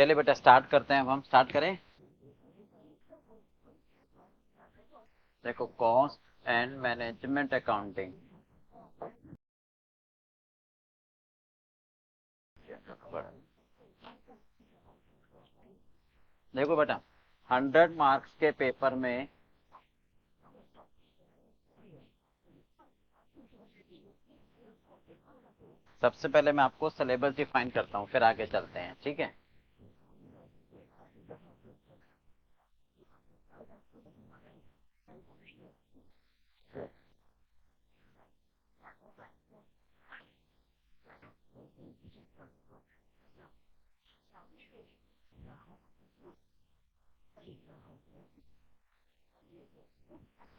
चलिए बेटा स्टार्ट करते हैं। अब हम स्टार्ट करें। देखो, कॉस्ट एंड मैनेजमेंट अकाउंटिंग। देखो बेटा, 100 मार्क्स के पेपर में सबसे पहले मैं आपको सिलेबस डिफाइन करता हूँ, फिर आगे चलते हैं, ठीक है।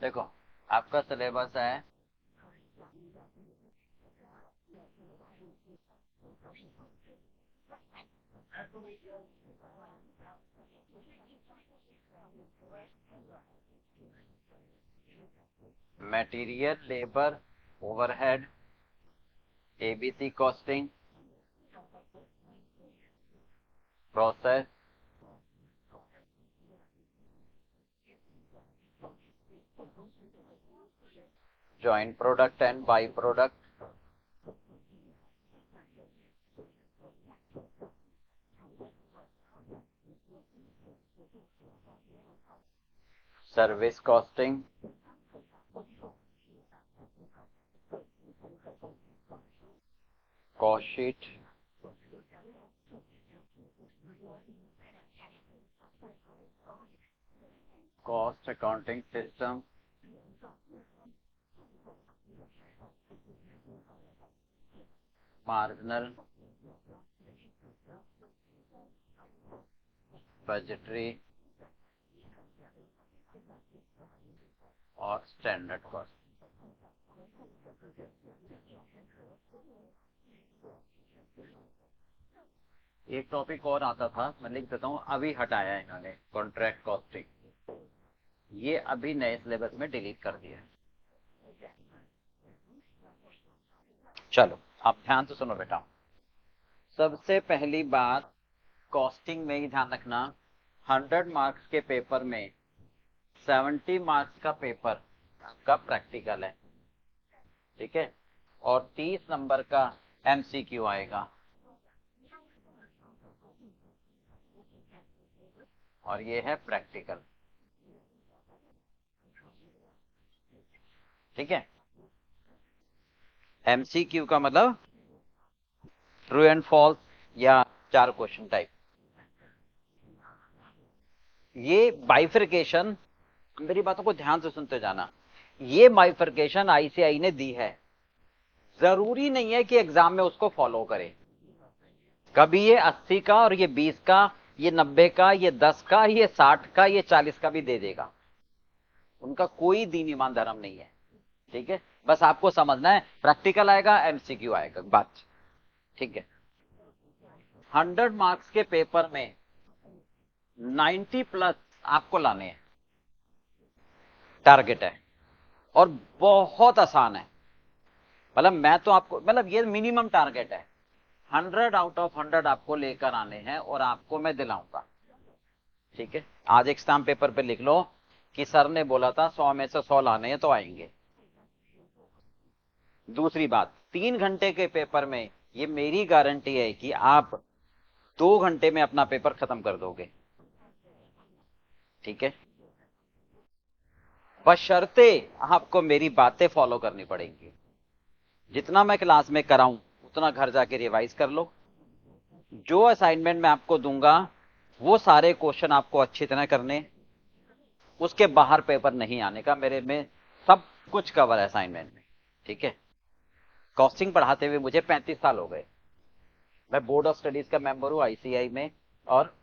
देखो, आपका सिलेबस है material, labour, overhead, ABC costing, process, joint product and by product, service costing, cost sheet, cost accounting system, marginal, budgetary और स्टैंडर्ड कॉस्ट। एक टॉपिक और आता था, मैं लिख देता हूँ, अभी हटाया है इन्होंने, कॉन्ट्रैक्ट कॉस्टिंग। ये अभी नए सिलेबस में डिलीट कर दिया है। चलो आप ध्यान से सुनो बेटा। सबसे पहली बात, कॉस्टिंग में ही ध्यान रखना, 100 मार्क्स के पेपर में 70 मार्क्स का पेपर आपका प्रैक्टिकल है, ठीक है, और 30 नंबर का एमसीक्यू आएगा, और ये है प्रैक्टिकल, ठीक है। एमसीक्यू का मतलब ट्रू एंड फॉल्स या 4 क्वेश्चन टाइप। ये बाइफरकेशन, मेरी बातों को ध्यान से सुनते जाना, ये बाइफरकेशन आईसीआई ने दी है, जरूरी नहीं है कि एग्जाम में उसको फॉलो करे। कभी ये 80 का और ये 20 का, ये 90 का, ये 10 का, ये 60 का, ये 40 का भी दे देगा। उनका कोई दीन ईमान धर्म नहीं है, ठीक है। बस आपको समझना है, प्रैक्टिकल आएगा, एमसीक्यू आएगा, बात, ठीक है। 100 मार्क्स के पेपर में 90+ आपको लाने हैं, टारगेट है, और बहुत आसान है। मतलब मैं तो आपको, मतलब ये मिनिमम टारगेट है, 100 आउट ऑफ 100 आपको लेकर आने हैं और आपको मैं दिलाऊंगा, ठीक है। आज एक स्टाम्प पेपर पे लिख लो कि सर ने बोला था 100 में से 100 लाने हैं, तो आएंगे। दूसरी बात, 3 घंटे के पेपर में ये मेरी गारंटी है कि आप 2 घंटे में अपना पेपर खत्म कर दोगे, ठीक है। बशर्ते आपको मेरी बातें फॉलो करनी पड़ेंगी। जितना मैं क्लास में कराऊं उतना घर जाके रिवाइज कर लो। जो असाइनमेंट मैं आपको दूंगा वो सारे क्वेश्चन आपको अच्छी तरह करने, उसके बाहर पेपर नहीं आने का, मेरे में सब कुछ कवर है असाइनमेंट में, ठीक है। कॉस्टिंग पढ़ाते हुए मुझे 35 साल हो गए। मैं बोर्ड ऑफ स्टडीज का मेंबर हूं आईसीआई में, और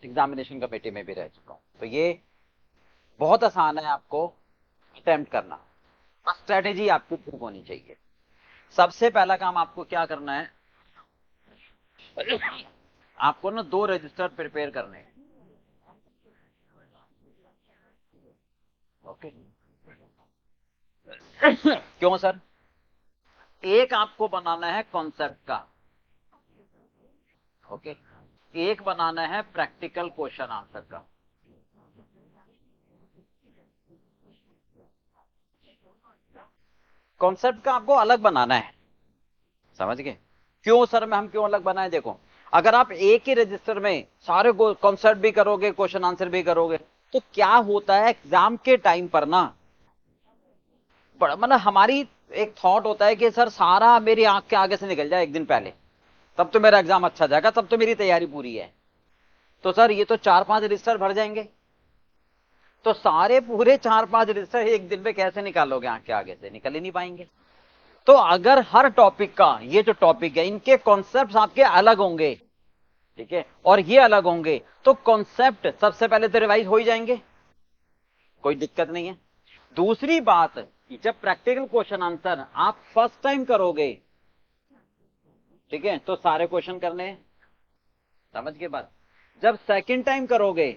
एग्जामिनेशन कमेटी में भी रह चुका हूं। तो ये बहुत आसान है आपको अटेम्प्ट करना, बस स्ट्रेटेजी आपकी ठीक होनी चाहिए। सबसे पहला काम आपको क्या करना है, आपको ना 2 रजिस्टर प्रिपेयर करने हैं, ओके। क्यों सर? एक आपको बनाना है कॉन्सेप्ट का, ओके। एक बनाना है प्रैक्टिकल क्वेश्चन आंसर का। कॉन्सेप्ट का आपको अलग बनाना है, समझ गए? क्यों सर हम क्यों अलग बनाए? देखो, अगर आप एक ही रजिस्टर में सारे कॉन्सेप्ट भी करोगे, क्वेश्चन आंसर भी करोगे, तो क्या होता है एग्जाम के टाइम पर ना, मतलब हमारी एक थॉट होता है कि सर सारा मेरी आंख के आगे से निकल जाए एक दिन पहले, तब तो मेरा एग्जाम अच्छा जाएगा, तब तो मेरी तैयारी पूरी है। तो सर ये तो 4-5 रजिस्टर भर जाएंगे, तो सारे पूरे 4-5 रजिस्टर एक दिन में कैसे निकालोगे? आंख के आगे से निकल ही नहीं पाएंगे। तो अगर हर टॉपिक का, ये जो टॉपिक है इनके कॉन्सेप्ट आपके अलग होंगे, ठीक है, और ये अलग होंगे, तो कॉन्सेप्ट सबसे पहले तो रिवाइज हो ही जाएंगे, कोई दिक्कत नहीं है। दूसरी बात, जब प्रैक्टिकल क्वेश्चन आंसर आप फर्स्ट टाइम करोगे, ठीक है, तो सारे क्वेश्चन करने हैं, समझ के बाद जब सेकंड टाइम करोगे,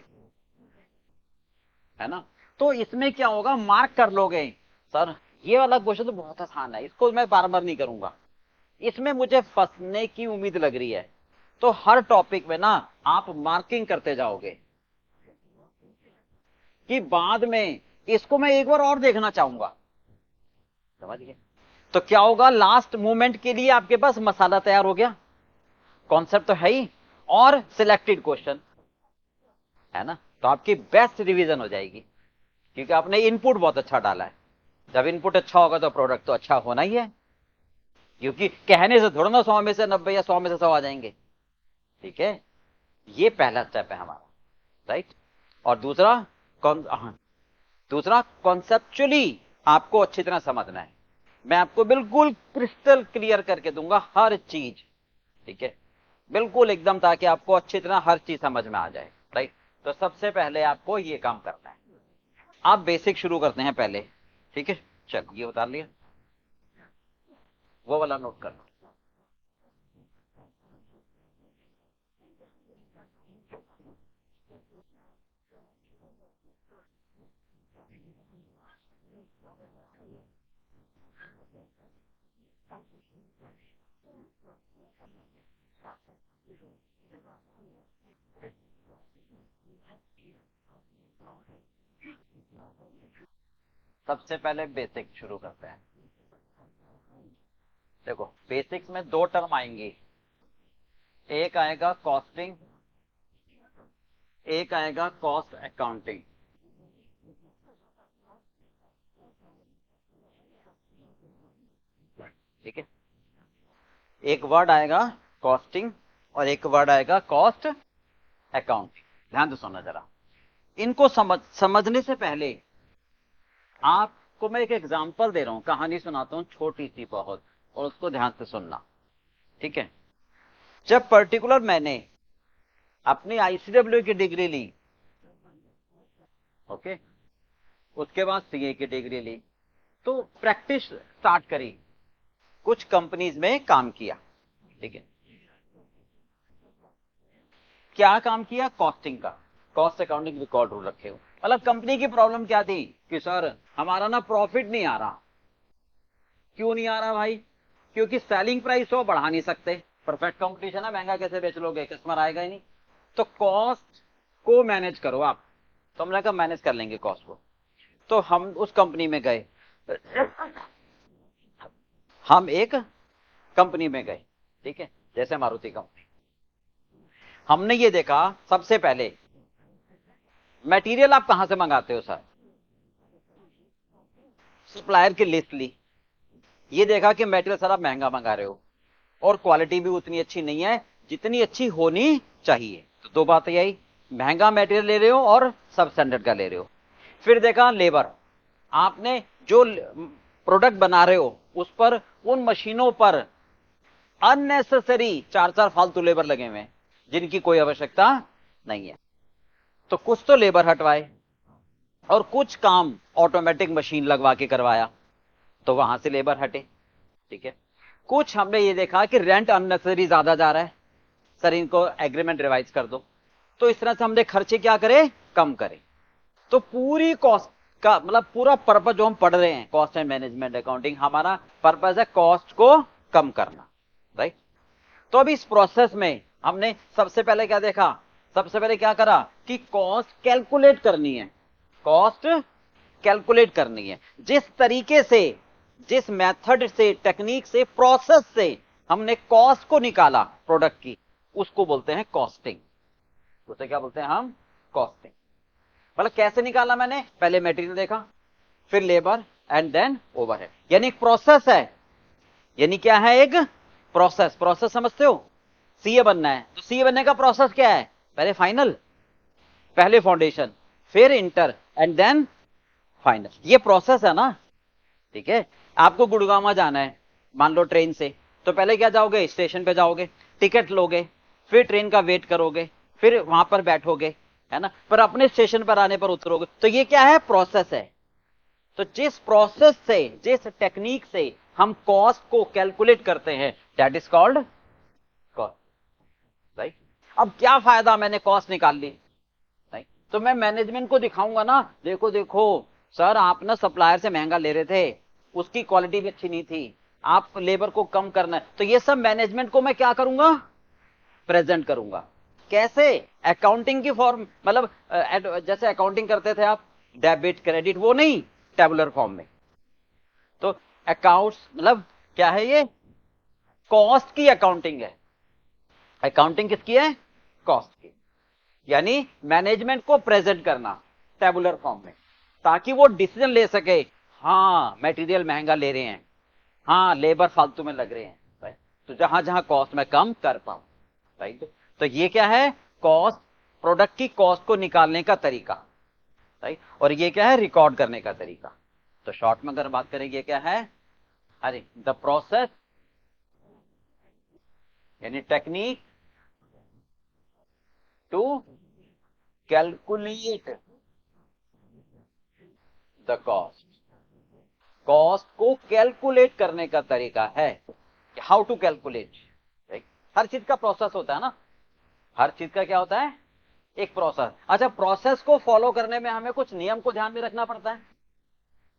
है ना, तो इसमें क्या होगा, मार्क कर लोगे, सर ये वाला क्वेश्चन तो बहुत आसान है, इसको मैं बार बार नहीं करूंगा, इसमें मुझे फंसने की उम्मीद लग रही है। तो हर टॉपिक में ना आप मार्किंग करते जाओगे कि बाद में इसको मैं एक बार और देखना चाहूंगा, समझ गए? तो क्या होगा, लास्ट मोमेंट के लिए आपके पास मसाला तैयार हो गया, कॉन्सेप्ट तो है ही और सिलेक्टेड क्वेश्चन, है ना, तो आपकी बेस्ट रिवीजन हो जाएगी, क्योंकि आपने इनपुट बहुत अच्छा डाला है। जब इनपुट अच्छा होगा तो प्रोडक्ट तो अच्छा होना ही है, क्योंकि कहने से थोड़ा ना 100 में से 90 या 100 में से 100 आ जाएंगे, ठीक है। ये पहला स्टेप है हमारा, राइट। और दूसरा दूसरा कॉन्सेप्चुअली आपको अच्छी तरह समझना है, मैं आपको बिल्कुल क्रिस्टल क्लियर करके दूंगा हर चीज, ठीक है, बिल्कुल एकदम, ताकि आपको अच्छी तरह हर चीज समझ में आ जाए, राइट। तो सबसे पहले आपको ये काम करना है, आप बेसिक शुरू करते हैं पहले, ठीक है। चलो ये उतार लिया, वो वाला नोट कर लो। सबसे पहले बेसिक शुरू करते हैं। देखो, बेसिक्स में दो टर्म आएंगी, एक आएगा कॉस्टिंग, एक आएगा कॉस्ट अकाउंटिंग, ठीक है। एक वर्ड आएगा कॉस्टिंग और एक वर्ड आएगा कॉस्ट अकाउंटिंग। ध्यान से सुनना जरा, इनको समझने से पहले आपको मैं एक एग्जांपल दे रहा हूं, कहानी सुनाता हूं छोटी सी बहुत, और उसको ध्यान से सुनना, ठीक है। जब पर्टिकुलर मैंने अपनी आईसीडब्ल्यू की डिग्री ली, ओके, उसके बाद सीए की डिग्री ली, तो प्रैक्टिस स्टार्ट करी, कुछ कंपनीज में काम किया, ठीक है। क्या काम किया? कॉस्टिंग का, कॉस्ट अकाउंटिंग रिकॉर्ड रूल रखे हो। मतलब कंपनी की प्रॉब्लम क्या थी कि सर हमारा ना प्रॉफिट नहीं आ रहा। क्यों नहीं आ रहा भाई? क्योंकि सेलिंग प्राइस तो बढ़ा नहीं सकते, परफेक्ट कंपटीशन है, महंगा कैसे बेच लोगे, कस्टमर आएगा ही नहीं। तो कॉस्ट को मैनेज करो आप। तो हमने कहा मैनेज कर लेंगे कॉस्ट को। तो हम उस कंपनी में गए, हम एक कंपनी में गए, ठीक है, जैसे मारुति कंपनी। हमने ये देखा सबसे पहले, मटेरियल आप कहां से मंगाते हो सर? सप्लायर की लिस्ट ली, ये देखा कि मटेरियल सर आप महंगा मंगा रहे हो और क्वालिटी भी उतनी अच्छी नहीं है जितनी अच्छी होनी चाहिए। तो दो बातें आई, महंगा मटेरियल ले रहे हो और सब स्टैंडर्ड का ले रहे हो। फिर देखा लेबर, आपने जो प्रोडक्ट बना रहे हो उस पर, उन मशीनों पर अननेसेसरी 4-4 फालतू लेबर लगे हुए हैं जिनकी कोई आवश्यकता नहीं है। तो कुछ तो लेबर हटवाए और कुछ काम ऑटोमेटिक मशीन लगवा के करवाया, तो वहां से लेबर हटे, ठीक है। कुछ हमने ये देखा कि रेंट अननेसेसरी ज्यादा जा रहा है, सर इनको एग्रीमेंट रिवाइज कर दो। तो इस तरह से हमने खर्चे क्या करें, कम करें। तो पूरी कॉस्ट का मतलब पूरा पर्पज जो हम पढ़ रहे हैं, कॉस्ट एंड मैनेजमेंट अकाउंटिंग, हमारा पर्पज है कॉस्ट को कम करना, राइट। तो अब इस प्रोसेस में हमने सबसे पहले क्या देखा, सबसे पहले क्या करा कि कॉस्ट कैलकुलेट करनी है, कॉस्ट कैलकुलेट करनी है। जिस तरीके से, जिस मेथड से, टेक्निक से, प्रोसेस से हमने कॉस्ट को निकाला प्रोडक्ट की, उसको बोलते हैं कॉस्टिंग। उसे क्या बोलते हैं हम, कॉस्टिंग। मतलब कैसे निकाला मैंने, पहले मटेरियल देखा, फिर लेबर एंड देन ओवरहेड, यानी एक प्रोसेस है। यानी क्या है, एक प्रोसेस। प्रोसेस समझते हो, सीए बनना है तो सीए बनने का प्रोसेस क्या है, पहले फाइनल, पहले फाउंडेशन, फिर इंटर एंड देन फाइनल, ये प्रोसेस है ना। ठीक है, आपको गुड़गांव जाना है मान लो ट्रेन से, तो पहले क्या जाओगे, स्टेशन पे जाओगे, टिकट लोगे, फिर ट्रेन का वेट करोगे, फिर वहां पर बैठोगे, है ना, पर अपने स्टेशन पर आने पर उतरोगे। तो ये क्या है, प्रोसेस है। तो जिस प्रोसेस से, जिस टेक्निक से हम कॉस्ट को कैलकुलेट करते हैं, that is called cost, right. अब क्या फायदा, मैंने कॉस्ट निकाल ली, नहीं तो मैं मैनेजमेंट को दिखाऊंगा ना, देखो देखो सर, आप ना सप्लायर से महंगा ले रहे थे, उसकी क्वालिटी भी अच्छी नहीं थी, आप लेबर को कम करना है। तो ये सब मैनेजमेंट को मैं क्या करूंगा, प्रेजेंट करूंगा। कैसे, अकाउंटिंग की फॉर्म, मतलब जैसे अकाउंटिंग करते थे आप, डेबिट क्रेडिट, वो नहीं, टेबुलर फॉर्म में। तो अकाउंट्स मतलब क्या है, ये कॉस्ट की अकाउंटिंग है। अकाउंटिंग किसकी है, कॉस्ट की। यानी मैनेजमेंट को प्रेजेंट करना टेबुलर फॉर्म में, ताकि वो डिसीजन ले सके, हाँ मटेरियल महंगा ले रहे हैं, हाँ लेबर फालतू में लग रहे हैं, राइट, तो जहां जहां कॉस्ट में कम कर पाऊं, राइट। तो ये क्या है, कॉस्ट, प्रोडक्ट की कॉस्ट को निकालने का तरीका, राइट। और ये क्या है, रिकॉर्ड करने का तरीका। तो शॉर्ट में अगर बात करें, ये क्या है, अरे द प्रोसेस, यानी technique to calculate the cost, cost को कैलकुलेट करने का तरीका है, हाउ टू कैलकुलेट, राइट। हर चीज का प्रोसेस होता है ना, हर चीज का क्या होता है, एक प्रोसेस। अच्छा, प्रोसेस को फॉलो करने में हमें कुछ नियम को ध्यान में रखना पड़ता है,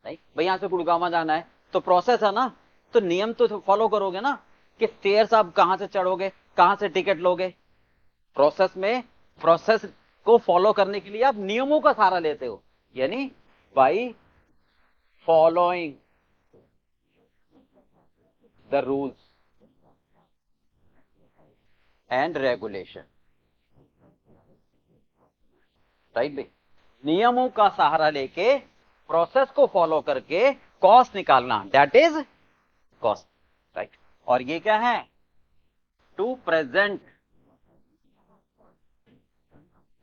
नहीं भाई यहां से गुड़गांव जाना है तो प्रोसेस है ना, तो नियम तो फॉलो करोगे ना, कि स्टेयर्स आप कहां से चढ़ोगे, कहां से टिकट लोगे। प्रोसेस में, प्रोसेस को फॉलो करने के लिए आप नियमों का सहारा लेते हो, यानी by following the rules and regulation, right भाई। नियमों का सहारा लेके, प्रोसेस को फॉलो करके कॉस्ट निकालना, दैट इज कॉस्ट, राइट। और ये क्या है, टू प्रेजेंट,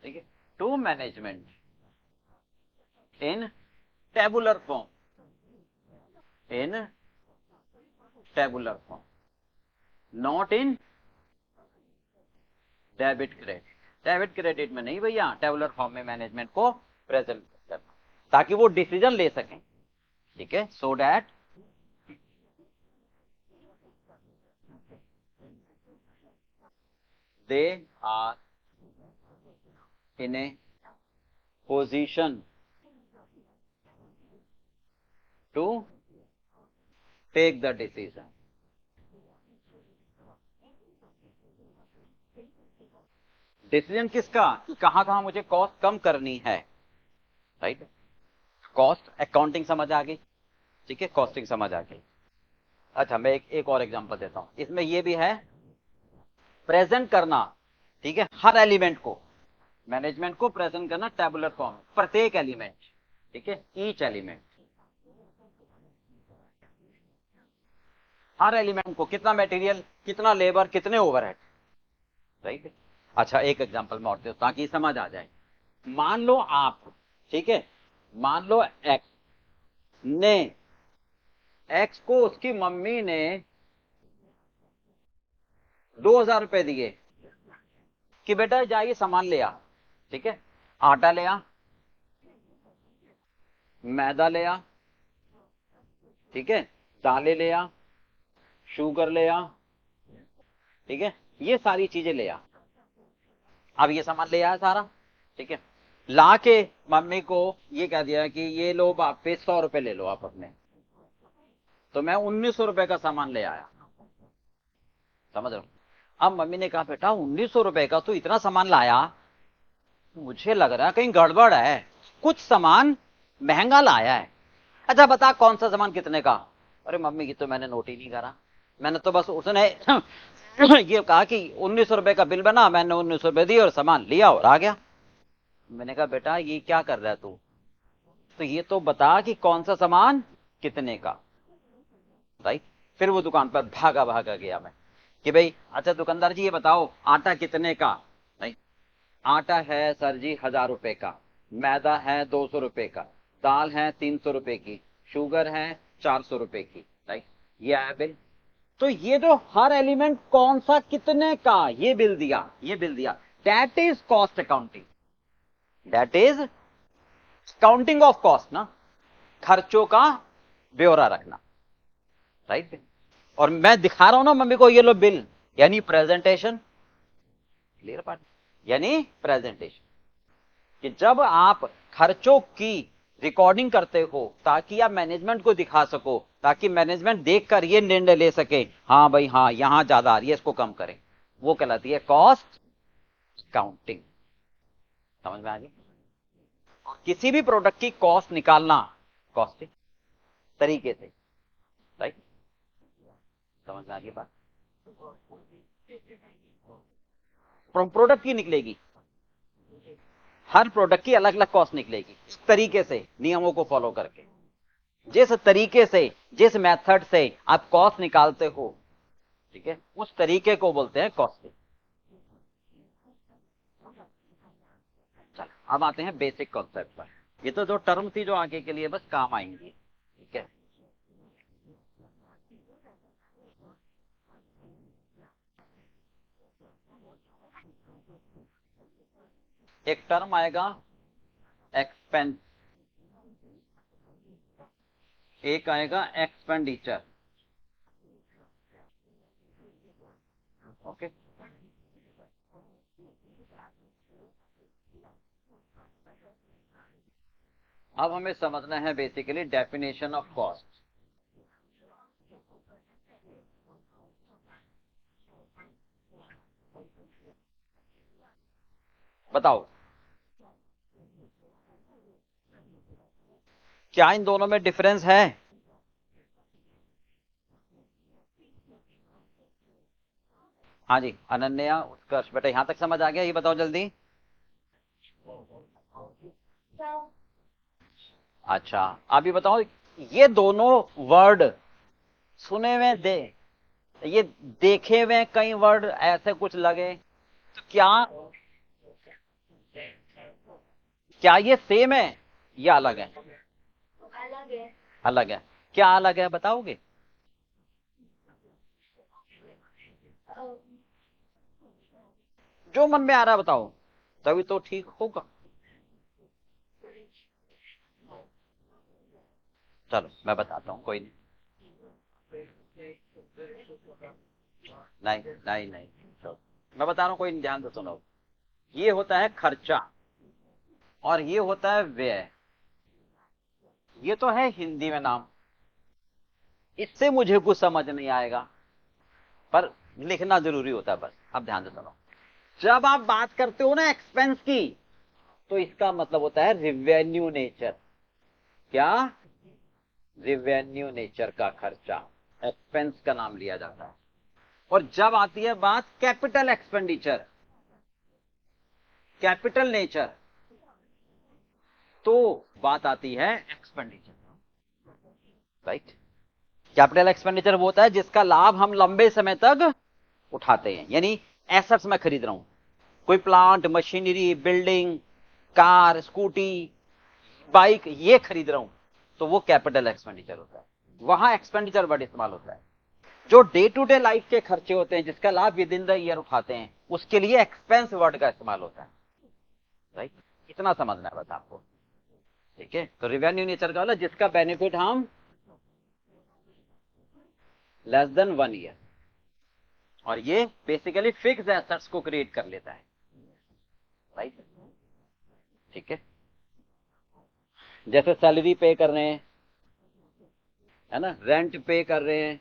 ठीक है, to management in tabular form, in tabular form, not in debit credit. Debit credit में नहीं भैया, टेबुलर फॉर्म में मैनेजमेंट को प्रेजेंट करना, ताकि वो डिसीजन ले सकें, ठीक है, so that they are in a position to take the decision. Decision किसका, कि कहां कहां मुझे कॉस्ट कम करनी है, राइट। कॉस्ट अकाउंटिंग समझ आ गई, ठीक है, कॉस्टिंग समझ आ गई। अच्छा, मैं एक और एग्जांपल देता हूं, इसमें ये भी है, प्रेजेंट करना, ठीक है, हर एलिमेंट को, मैनेजमेंट को प्रेजेंट करना टेबुलर फॉर्म, प्रत्येक एलिमेंट, ठीक है, ईच एलिमेंट, हर एलिमेंट को, कितना मटेरियल, कितना लेबर, कितने ओवरहेड, राइट। अच्छा, एक एग्जांपल मैं और देता हूं ताकि समझ आ जाए। मान लो आप, ठीक है, मान लो एक्स ने, एक्स को उसकी मम्मी ने 2,000 रुपए दिए कि बेटा जाइए सामान ले आ, ठीक है, आटा ले आ, मैदा ले आ, ठीक है, दालें ले आ, शुगर ले आ, ठीक है, ये सारी चीजें ले आ। अब ये सामान ले आया सारा, ठीक है, ला के मम्मी को ये कह दिया कि ये लो बाप पे 100 रुपए ले लो आप अपने, तो मैं 1,900 रुपए का सामान ले आया, समझ रहे हो। अब मम्मी ने कहा बेटा 1900 रुपए का तू इतना सामान लाया, मुझे लग रहा है कहीं गड़बड़ है, कुछ सामान महंगा लाया है। अच्छा बता कौन सा सामान कितने का। अरे मम्मी की तो मैंने नोट ही नहीं करा, मैंने तो बस उसने ये कहा कि 1900 रुपए का बिल बना, मैंने 1900 रुपए दिए और सामान लिया और आ गया। मैंने कहा बेटा ये क्या कर रहा है तू, तो ये तो बता कि कौन सा सामान कितने का। राइट। फिर वो दुकान पर भागा भागा गया मैं कि भाई अच्छा दुकानदार जी ये बताओ आटा कितने का। नहीं, आटा है सर जी 1000 रुपए का, मैदा है 200 रुपए का, दाल है 300 रुपए की, शुगर है 400 रुपए की। राइट, ये आया बिल। तो ये जो हर एलिमेंट कौन सा कितने का ये बिल दिया, ये बिल दिया, that is cost accounting, that is counting of cost ना, खर्चों का ब्यौरा रखना। राइट। और मैं दिखा रहा हूं ना मम्मी को ये लो बिल, यानी प्रेजेंटेशन। क्लियर बात, यानी प्रेजेंटेशन कि जब आप खर्चों की रिकॉर्डिंग करते हो ताकि आप मैनेजमेंट को दिखा सको, ताकि मैनेजमेंट देखकर ये निर्णय ले सके हाँ भाई हाँ यहां ज्यादा आ रही है इसको कम करें, वो कहलाती है कॉस्ट काउंटिंग। समझ में आ गई। किसी भी प्रोडक्ट की कॉस्ट निकालना कॉस्टिंग तरीके से। राइट, समझ में आ गई बात। प्रोडक्ट की निकलेगी, हर प्रोडक्ट की अलग अलग कॉस्ट निकलेगी, इस तरीके से नियमों को फॉलो करके, जिस तरीके से जिस मेथड से आप कॉस्ट निकालते हो, ठीक है, उस तरीके को बोलते हैं कॉस्टिंग। चल अब आते हैं बेसिक कॉन्सेप्ट पर। ये तो जो टर्म थी जो आगे के लिए बस काम आएंगी। ठीक है, एक टर्म आएगा एक्सपेंस, एक आएगा एक्सपेंडिचर। ओके, अब हमें समझना है बेसिकली डेफिनेशन ऑफ कॉस्ट। बताओ क्या इन दोनों में डिफरेंस है। हाँ जी अनन्या उत्कर्ष बेटा यहां तक समझ आ गया, ये बताओ जल्दी। अच्छा आप ये बताओ, ये दोनों वर्ड सुने हुए दे, ये देखे हुए कई वर्ड ऐसे कुछ लगे, तो क्या क्या ये सेम है या अलग है। अलग है। अलग है, क्या अलग है बताओगे। अ, जो मन में आ रहा है बताओ, तभी तो ठीक होगा। चलो मैं बताता हूँ, कोई नहीं। नहीं नहीं नहीं, चलो मैं बता रहा हूँ, कोई नहीं, ध्यान से सुनो। ये होता है खर्चा और ये होता है व्यय। ये तो है हिंदी में नाम, इससे मुझे कुछ समझ नहीं आएगा, पर लिखना जरूरी होता है बस। अब ध्यान से सुनो, जब आप बात करते हो ना एक्सपेंस की, तो इसका मतलब होता है रिवेन्यू नेचर। क्या, रिवेन्यू नेचर का खर्चा एक्सपेंस का नाम लिया जाता है। और जब आती है बात कैपिटल एक्सपेंडिचर, कैपिटल नेचर, तो बात आती है एक्सपेंडिचर। राइट, कैपिटल एक्सपेंडिचर वो होता है जिसका लाभ हम लंबे समय तक उठाते हैं, यानी एसेट्स मैं खरीद रहा हूं, कोई plant machinery building car scooty bike ये खरीद रहा हूं, तो वो कैपिटल एक्सपेंडिचर होता है। वहां एक्सपेंडिचर वर्ड इस्तेमाल होता है। जो डे टू डे लाइफ के खर्चे होते हैं जिसका लाभ विद इन द ईयर उठाते हैं, उसके लिए एक्सपेंस वर्ड का इस्तेमाल होता है। राइट, इतना समझना है बस आपको। ठीक है, तो रिवेन्यू नेचर का मतलब जिसका बेनिफिट हम लेस देन 1 ईयर, और ये बेसिकली फिक्स एसेट्स को क्रिएट कर लेता है। राइट, ठीक है, जैसे सैलरी पे कर रहे हैं, है ना, रेंट पे कर रहे हैं,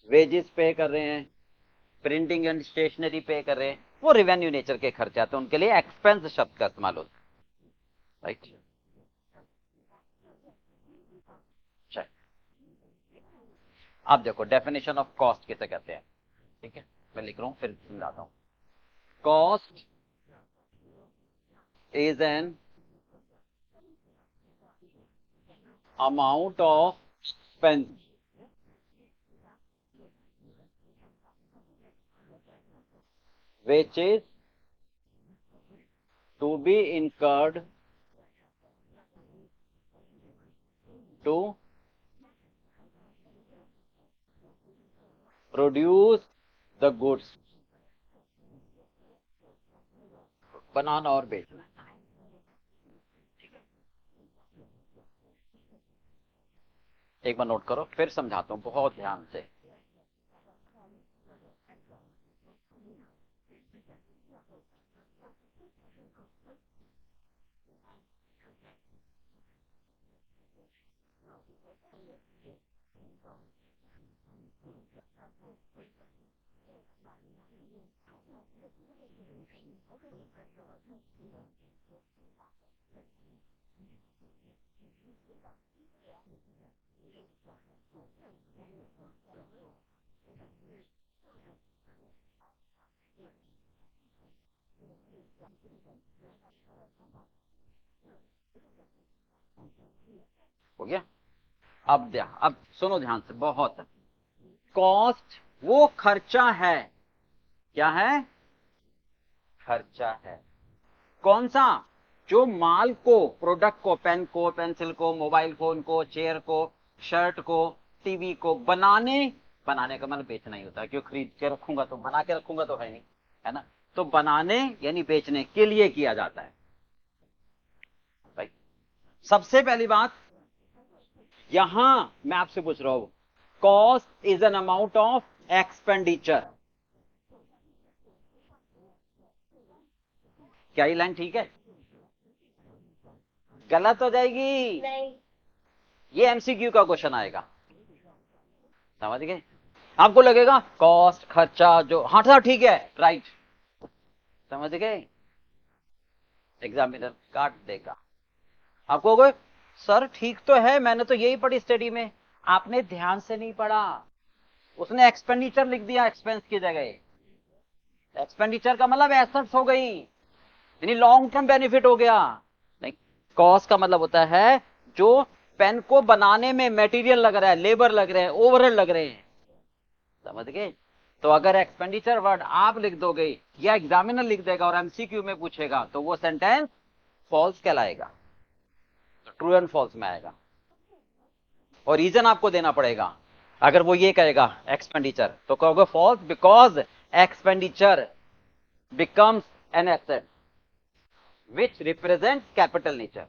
वेजेस पे कर रहे हैं, प्रिंटिंग एंड स्टेशनरी पे कर रहे हैं, वो रेवेन्यू नेचर के खर्चे आते हैं, उनके लिए एक्सपेंस शब्द का इस्तेमाल होता है, राइट। अब देखो डेफिनेशन ऑफ कॉस्ट किसे कहते हैं, ठीक है, मैं लिख रहा हूं फिर समझाता हूं। Cost is an amount of expense which is to be incurred to produce the goods, बनाना और बेचना। एक बार नोट करो, फिर समझाता हूं बहुत ध्यान से। हो गया? अब सुनो ध्यान से बहुत। कॉस्ट वो खर्चा है, क्या है? खर्चा है। कौन सा? जो माल को, प्रोडक्ट को, पेन को, पेंसिल को, मोबाइल फोन को, चेयर को, शर्ट को, टीवी को बनाने का मतलब बेचना ही होता है, क्यों खरीद के रखूंगा तो, बना के रखूंगा तो है नहीं, है ना? तो बनाने यानी बेचने के लिए किया जाता है भाई। सबसे पहली बात, यहां मैं आपसे पूछ रहा हूं, cost is an amount of expenditure. क्या ये लाइन ठीक है? गलत हो जाएगी। नहीं। ये एमसीक्यू का क्वेश्चन आएगा, समझ गए? आपको लगेगा कॉस्ट खर्चा जो, हाँ था ठीक है, राइट, समझ गए? एग्जामिनर काट देगा। आपको कहोगे सर ठीक तो है, मैंने तो यही पढ़ी स्टडी में। आपने ध्यान से नहीं पढ़ा, उसने एक्सपेंडिचर लिख दिया एक्सपेंस की जगह। एक्सपेंडिचर का मतलब एसेट्स हो गई, यानी लॉन्ग टर्म बेनिफिट हो गया। नहीं, कॉस्ट का मतलब होता है जो पेन को बनाने में मटेरियल लग रहा है, लेबर लग रहे हैं, ओवरहेड लग रहे हैं, समझ गए? तो अगर एक्सपेंडिचर वर्ड आप लिख दोगे या एग्जामिनर लिख देगा और एमसीक्यू में पूछेगा तो वो सेंटेंस फॉल्स कहलाएगा, तो ट्रू एंड फॉल्स में आएगा। और रीजन आपको देना पड़ेगा। अगर वो ये कहेगा एक्सपेंडिचर तो कहोगे false, because expenditure becomes an asset which represents capital nature,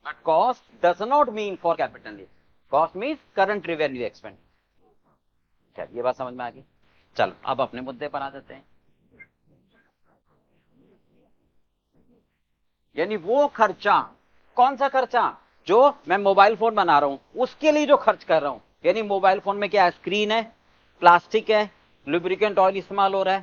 but cost does not mean for capital nature. Cost means current revenue expense. क्या ये बात समझ में आ गई? चलो अब अपने मुद्दे पर आ जाते हैं। यानी वो खर्चा, कौन सा खर्चा? जो मैं मोबाइल फोन बना रहा हूं उसके लिए जो खर्च कर रहा हूं, यानी मोबाइल फोन में क्या है? स्क्रीन है, प्लास्टिक है, लुब्रिकेंट ऑयल इस्तेमाल हो रहा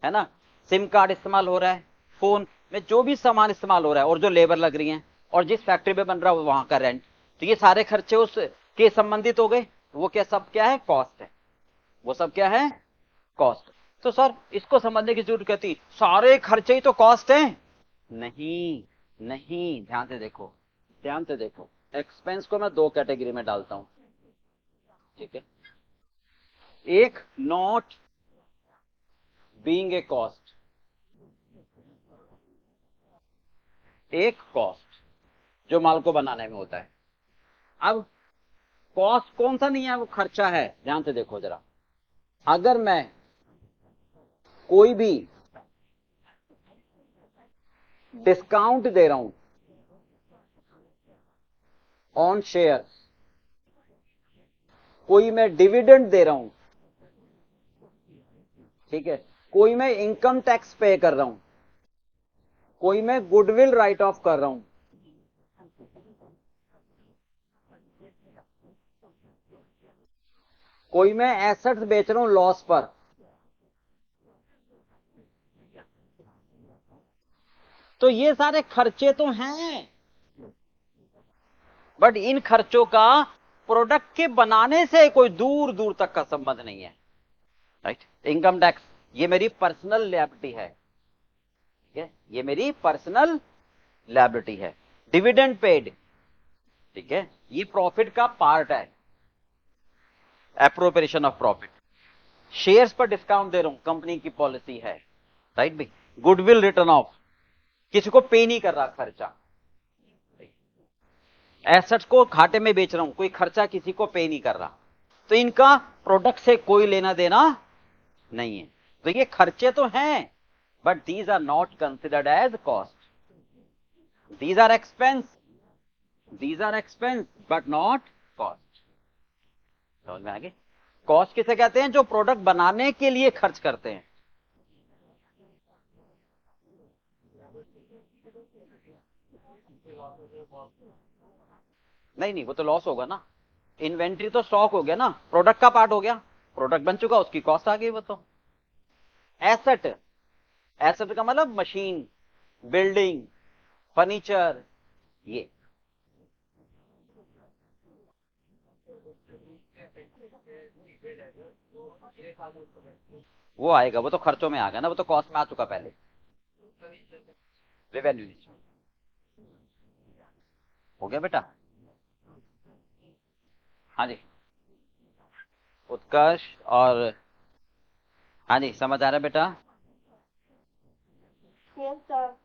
है ना, सिम कार्ड इस्तेमाल हो रहा है, फोन में जो भी सामान इस्तेमाल हो रहा है, और जो लेबर लग रही है, और जिस फैक्ट्री में बन रहा है वहां का रेंट, तो ये सारे खर्चे उसके संबंधित हो गए। वो क्या, सब क्या है? कॉस्ट है। वो सब क्या है? कॉस्ट। तो सर इसको समझने की जरूरत क्या थी, सारे खर्चे ही तो कॉस्ट हैं? नहीं, नहीं, ध्यान से देखो, ध्यान से देखो। एक्सपेंस को मैं दो कैटेगरी में डालता हूं, ठीक है? एक, नॉट बीइंग ए कॉस्ट, एक कॉस्ट जो माल को बनाने में होता है। अब कॉस्ट कौन सा नहीं है? वो खर्चा है। ध्यान से देखो जरा, अगर मैं कोई भी डिस्काउंट दे रहा हूं ऑन शेयर, कोई मैं डिविडेंड दे रहा हूं, ठीक है, कोई मैं इनकम टैक्स पे कर रहा हूं, कोई मैं गुडविल राइट ऑफ कर रहा हूं, कोई मैं एसेट्स बेच रहा हूं लॉस पर, तो ये सारे खर्चे तो हैं, बट इन खर्चों का प्रोडक्ट के बनाने से कोई दूर दूर तक का संबंध नहीं है। राइट। इनकम टैक्स, ये मेरी पर्सनल लिएबिलिटी है, ठीक है, ये मेरी पर्सनल लिएबिलिटी है। डिविडेंड पेड, ठीक है, ये प्रॉफिट का पार्ट है, एप्रोप्रिएशन ऑफ प्रॉफिट। शेयर्स पर डिस्काउंट दे रहा हूं, कंपनी की पॉलिसी है, राइट भाई। गुडविल रिटर्न ऑफ, किसी को पे नहीं कर रहा खर्चा। एसेट्स को घाटे में बेच रहा हूं, कोई खर्चा किसी को पे नहीं कर रहा, तो इनका प्रोडक्ट से कोई लेना देना नहीं है। तो ये खर्चे तो हैं, but these are not considered as cost, these are expense, these are expense but not cost. समझ में आ गई? कॉस्ट किसे कहते हैं? जो प्रोडक्ट बनाने के लिए खर्च करते हैं। नहीं नहीं, वो तो लॉस होगा ना। इन्वेंट्री तो स्टॉक हो गया ना, प्रोडक्ट का पार्ट हो गया, प्रोडक्ट बन चुका, उसकी कॉस्ट आ गई वो तो। एसेट, एसेट का मतलब मशीन, बिल्डिंग, फर्नीचर, ये वो आएगा, वो तो खर्चों में आ गया ना, वो तो कॉस्ट में आ चुका पहले, रेवेन्यू। हो गया बेटा? हाँ जी, उत्कर्ष और, हाँ जी, समझ आ रहा है बेटा? Yes sir.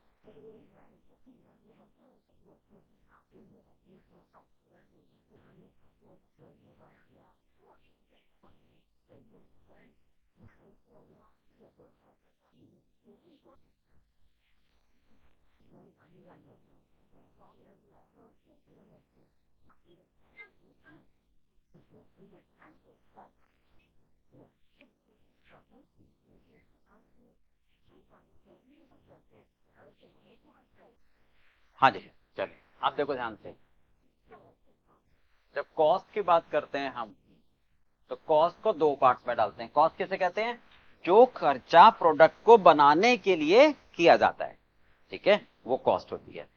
हाँ जी, चलिए आप देखो ध्यान से। जब कॉस्ट की बात करते हैं हम, तो कॉस्ट को दो पार्ट्स में डालते हैं। कॉस्ट किसे कहते हैं? जो खर्चा प्रोडक्ट को बनाने के लिए किया जाता है, ठीक है, वो कॉस्ट होती है।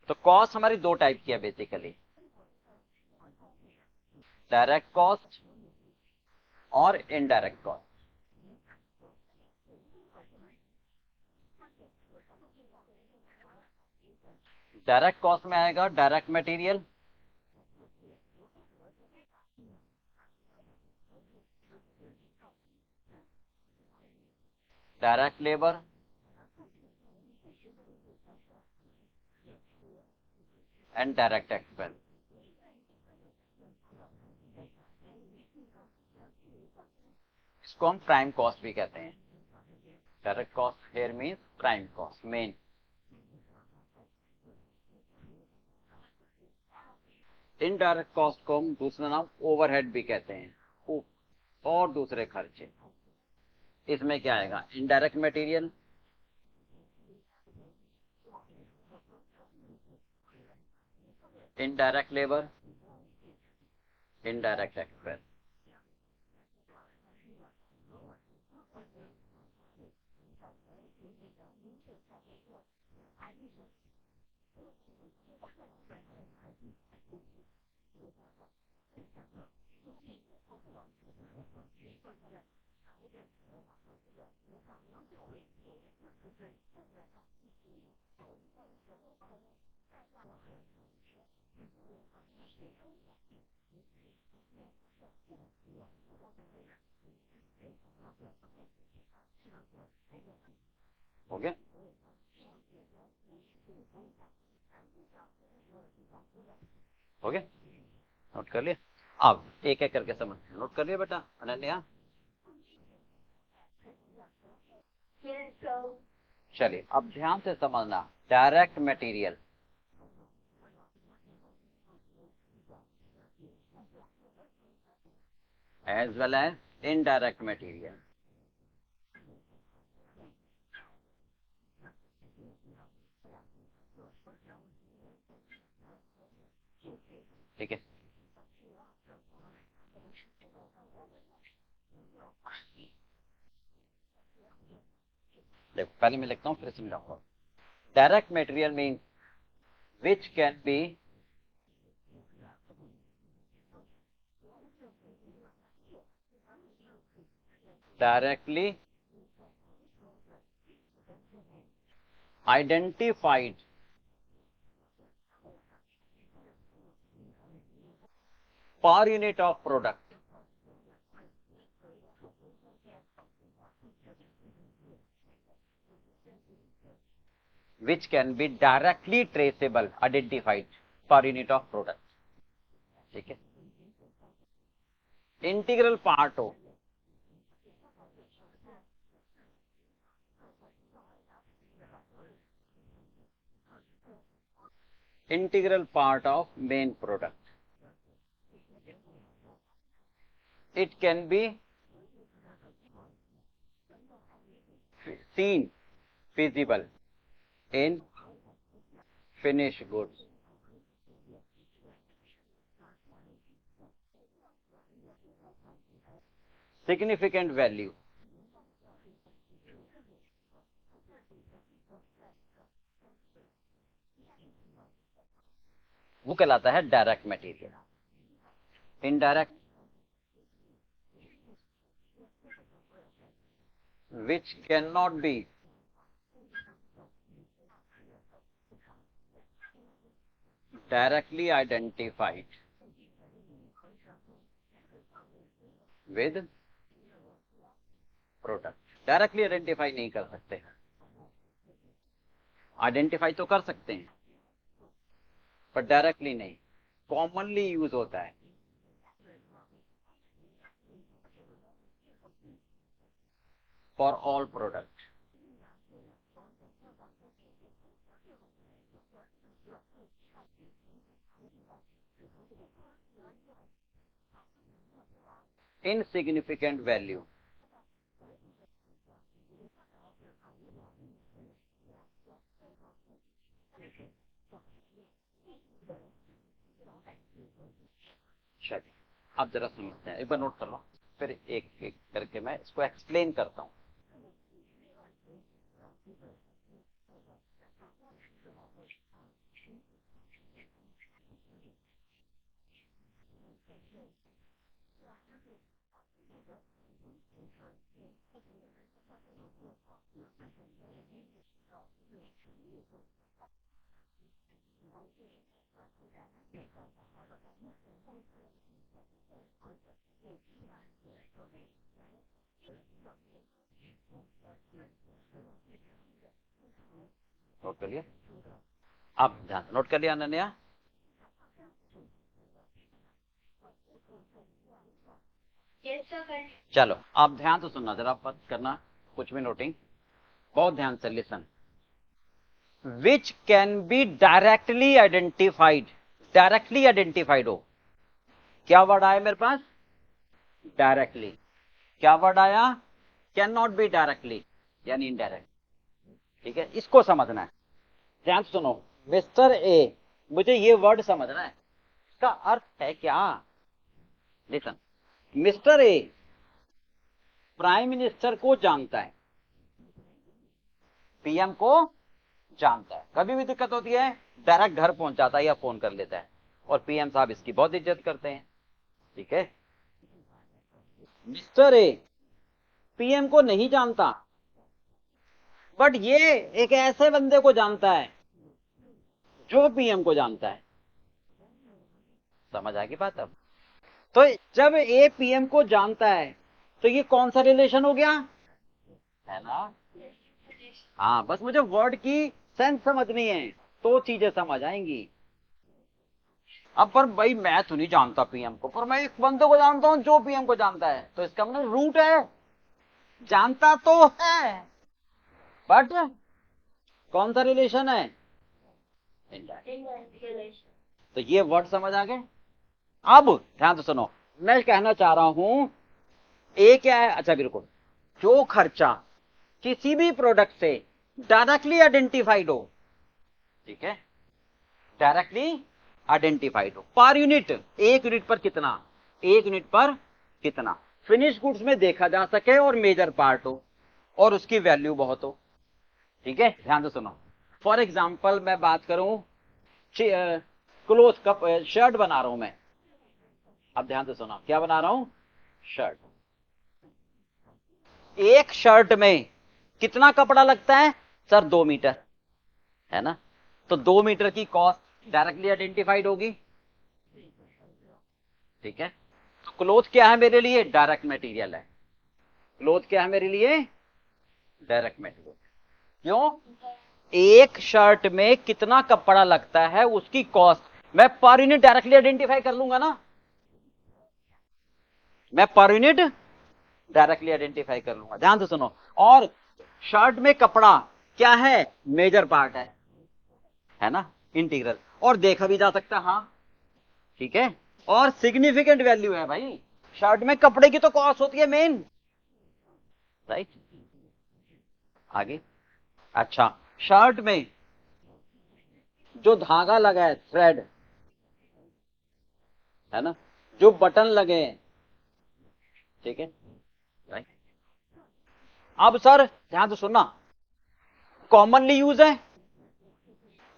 तो कॉस्ट हमारी दो टाइप की है बेसिकली, डायरेक्ट कॉस्ट और इनडायरेक्ट कॉस्ट। डायरेक्ट कॉस्ट में आएगा direct material, direct labour and direct expense. इसको हम प्राइम कॉस्ट भी कहते हैं। Direct cost here means prime cost, main. Indirect cost को हम दूसरा नाम ओवरहेड भी कहते हैं, और दूसरे खर्चे। इसमें क्या आएगा? Indirect material, indirect labour, indirect expense. हो गया? हो गया? नोट कर लिया? अब एक एक करके समझ, नोट कर लिया बेटा अनन्या? Yes sir. चलिए अब ध्यान से समझना। Direct material as well as indirect material. ठीक है, देखो पहले मैं लिखता हूँ फिर समझाऊंगा। Direct material means which can be directly identified per unit of product which can be directly traceable identified per unit of product. ठीक है, इंटीग्रल पार्ट हो integral part of main product. It can be seen, feasible in finished goods. Significant value. वो कहलाता है direct material. Indirect which cannot be directly identified with product. Directly identify नहीं कर सकते हैं, आइडेंटिफाई तो कर सकते हैं पर डायरेक्टली नहीं. कॉमनली यूज होता है. For all product. Insignificant value. चलिए अब जरा समझते हैं, एक बार नोट कर लो, फिर एक एक करके मैं इसको एक्सप्लेन करता हूं. नोट कर लिया? अब ध्यान नोट कर लिया अनन्या? Yes, sir. चलो आप ध्यान से सुनना, जरा मत करना कुछ भी नोटिंग, बहुत ध्यान से listen. Which can be directly identified. Directly identified हो. क्या वर्ड आया मेरे पास? डायरेक्टली. क्या वर्ड आया? कैन नॉट बी डायरेक्टली यानी इनडायरेक्ट. ठीक है, इसको समझना है. ध्यान से सुनो. मिस्टर ए, मुझे ये वर्ड समझना है, इसका अर्थ है क्या? Listen. Mister A prime minister को जानता है, पीएम को जानता है. कभी भी दिक्कत होती है डायरेक्ट घर पहुंच जाता है या फोन कर लेता है, और पीएम साहब इसकी बहुत इज्जत करते हैं. ठीक है, मिस्टर ए पीएम को नहीं जानता, बट ये एक ऐसे बंदे को जानता है जो पीएम को जानता है. समझ आ गई बात? अब तो जब ए पीएम को जानता है तो ये कौन सा रिलेशन हो गया, है ना? हाँ, बस मुझे वर्ड की सेंस समझनी है तो चीजें समझ आएंगी. अब पर भाई मैं तो नहीं जानता पीएम को, पर मैं एक बंदे को जानता हूं जो पीएम को जानता है, तो इसका मतलब रूट है. जानता तो है बट कौन सा रिलेशन है? Indirect. तो ये वर्ड समझ आ गए. अब ध्यान से सुनो, मैं कहना चाह रहा हूं ए क्या है. अच्छा बिल्कुल, जो खर्चा किसी भी प्रोडक्ट से डायरेक्टली आइडेंटिफाइड हो. ठीक है, डायरेक्टली आइडेंटिफाइड हो. पर यूनिट, एक यूनिट पर कितना, एक यूनिट पर कितना फिनिश गुड्स में देखा जा सके और मेजर पार्ट हो और उसकी वैल्यू बहुत हो. ठीक है, ध्यान से सुनो. फॉर एग्जाम्पल मैं बात करूं, क्लोथ कप शर्ट बना रहा हूं मैं। अब ध्यान से सुना, क्या बना रहा हूं? शर्ट। एक शर्ट में कितना कपड़ा लगता है? सर 2 मीटर, है ना? तो 2 मीटर की कॉस्ट डायरेक्टली आइडेंटिफाइड होगी। ठीक है, तो क्लोथ क्या है मेरे लिए? डायरेक्ट मटेरियल है। क्लोथ क्या है मेरे लिए? Direct material. क्यों? एक शर्ट में कितना कपड़ा लगता है उसकी कॉस्ट मैं पर यूनिट डायरेक्टली आइडेंटिफाई कर लूंगा ना। मैं पर यूनिट डायरेक्टली आइडेंटिफाई कर लूंगा। ध्यान से सुनो। और शर्ट में कपड़ा क्या है? मेजर पार्ट है ना, इंटीग्रल। और देखा भी जा सकता है, हाँ ठीक है। और सिग्निफिकेंट वैल्यू है भाई, शर्ट में कपड़े की तो कॉस्ट होती है मेन, राइट। आगे, अच्छा, शर्ट में जो धागा लगा है, थ्रेड, है ना, जो बटन लगे हैं, ठीक है, राइट। अब सर ध्यान से सुनना, कॉमनली यूज है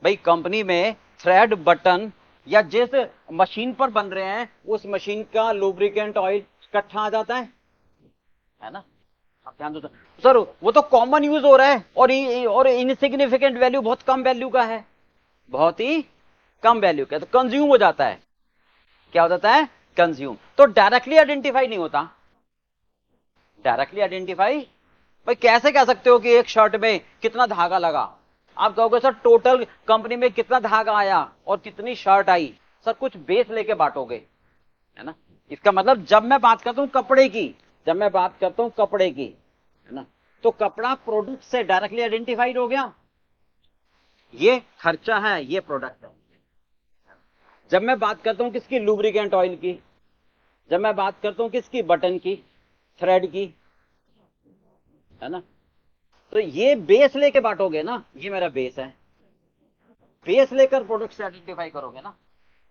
भाई कंपनी में थ्रेड, बटन, या जिस मशीन पर बन रहे हैं उस मशीन का लुब्रिकेंट ऑयल इकट्ठा आ जाता है ना। आप ध्यान दो सर, वो तो कॉमन यूज हो रहा है, और इनसिग्निफिकेंट वैल्यू बहुत कम वैल्यू का है, बहुत ही कम वैल्यू का, तो कंज्यूम हो जाता है। क्या हो जाता है? कंज्यूम। तो डायरेक्टली आइडेंटिफाई नहीं होता। डायरेक्टली आइडेंटिफाई भाई कैसे कह सकते हो कि एक शर्ट में कितना धागा लगा? आप कहोगे सर टोटल कंपनी में कितना धागा आया और कितनी शर्ट आई। सर कुछ बेस लेके बांटोगे, है ना। इसका मतलब जब मैं बात करता हूं कपड़े की, जब मैं बात करता हूं कपड़े की, है ना, तो कपड़ा प्रोडक्ट से डायरेक्टली आइडेंटिफाइड हो गया। ये खर्चा है, ये प्रोडक्ट है। जब मैं बात करता हूं किसकी? लुब्रिकेंट ऑयल की। जब मैं बात करता हूं किसकी? बटन की, थ्रेड की, है ना। तो ये बेस लेके बांटोगे ना, ये मेरा बेस है। बेस लेकर प्रोडक्ट से आइडेंटिफाई करोगे ना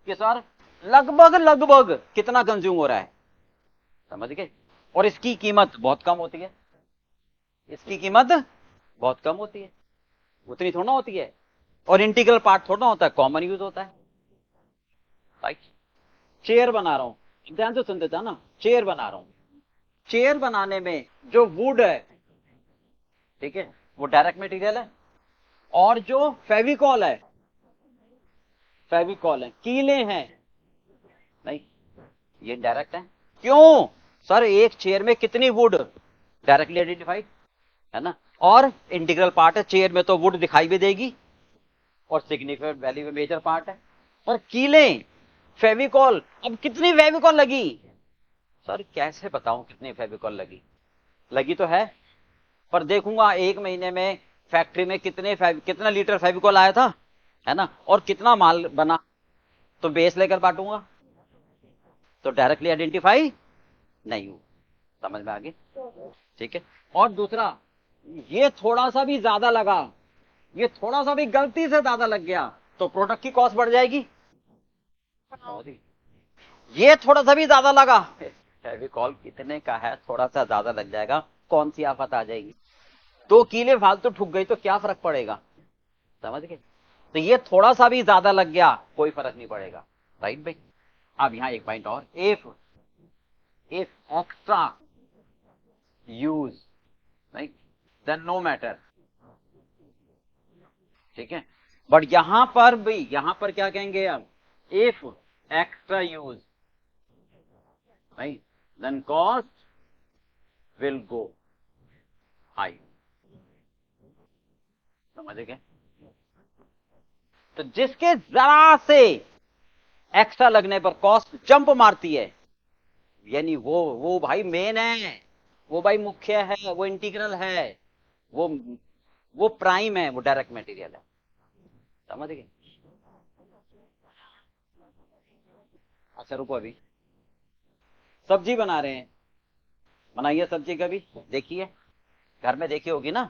कि सर लगभग लगभग कितना कंज्यूम हो रहा है, समझ गए। और इसकी कीमत बहुत कम होती है, इसकी कीमत बहुत कम होती है, उतनी थोड़ा होती है। और इंटीग्रल पार्ट थोड़ा होता है, कॉमन यूज होता है, राइट। चेयर बना रहा हूं, ध्यान से सुनते था ना, चेयर बना रहा हूं। चेयर बनाने में जो वुड है, ठीक है, वो डायरेक्ट मटेरियल है। और जो फेविकॉल है, फेविकॉल है, कीले हैं, नहीं, ये डायरेक्ट है। क्यों? सर एक चेयर में कितनी वुड? डायरेक्टली आइडेंटिफाइड, है ना। और इंटीग्रल पार्ट है, चेयर में तो वुड दिखाई भी देगी, और सिग्निफिकेंट वैल्यू में मेजर पार्ट है। और कीले, फेविकॉल, अब कितनी फेविकॉल लगी? सर कैसे बताऊं कितनी फेविकॉल लगी? लगी तो है, पर देखूंगा एक महीने में फैक्ट्री में कितना लीटर फेविकॉल आया था, है ना, और कितना माल बना, तो बेस लेकर बांटूंगा, तो डायरेक्टली आइडेंटिफाई नहीं हूं। समझ में आ गई? ठीक है। और दूसरा, ये थोड़ा सा भी ज्यादा लगा, ये थोड़ा सा भी गलती से ज्यादा लग गया, तो प्रोडक्ट की कॉस्ट बढ़ जाएगी। ये थोड़ा सा भी ज्यादा लगा, फेविकॉल कितने का है, थोड़ा सा ज्यादा लग जाएगा, कौन सी आफत आ जाएगी। 2 कीले फालतू ठुक गई तो क्या फर्क पड़ेगा, समझ गए। तो ये थोड़ा सा भी ज्यादा लग गया, कोई फर्क नहीं पड़ेगा, राइट भाई। अब यहां एक पॉइंट और, if if extra use, right, then no matter, ठीक है। बट यहां पर भी, यहां पर क्या कहेंगे हम? If extra use, right, then cost will go high. समझ गए? तो जिसके जरा से एक्स्ट्रा लगने पर कॉस्ट जंप मारती है, यानी वो भाई मेन है, वो भाई मुख्य है, वो इंटीग्रल है, वो वो प्राइम है, वो डायरेक्ट मटेरियल है। समझ गए? अच्छा रुको, अभी सब्जी बना रहे हैं, बनाइए सब्जी कभी देखिए, घर में देखी होगी ना,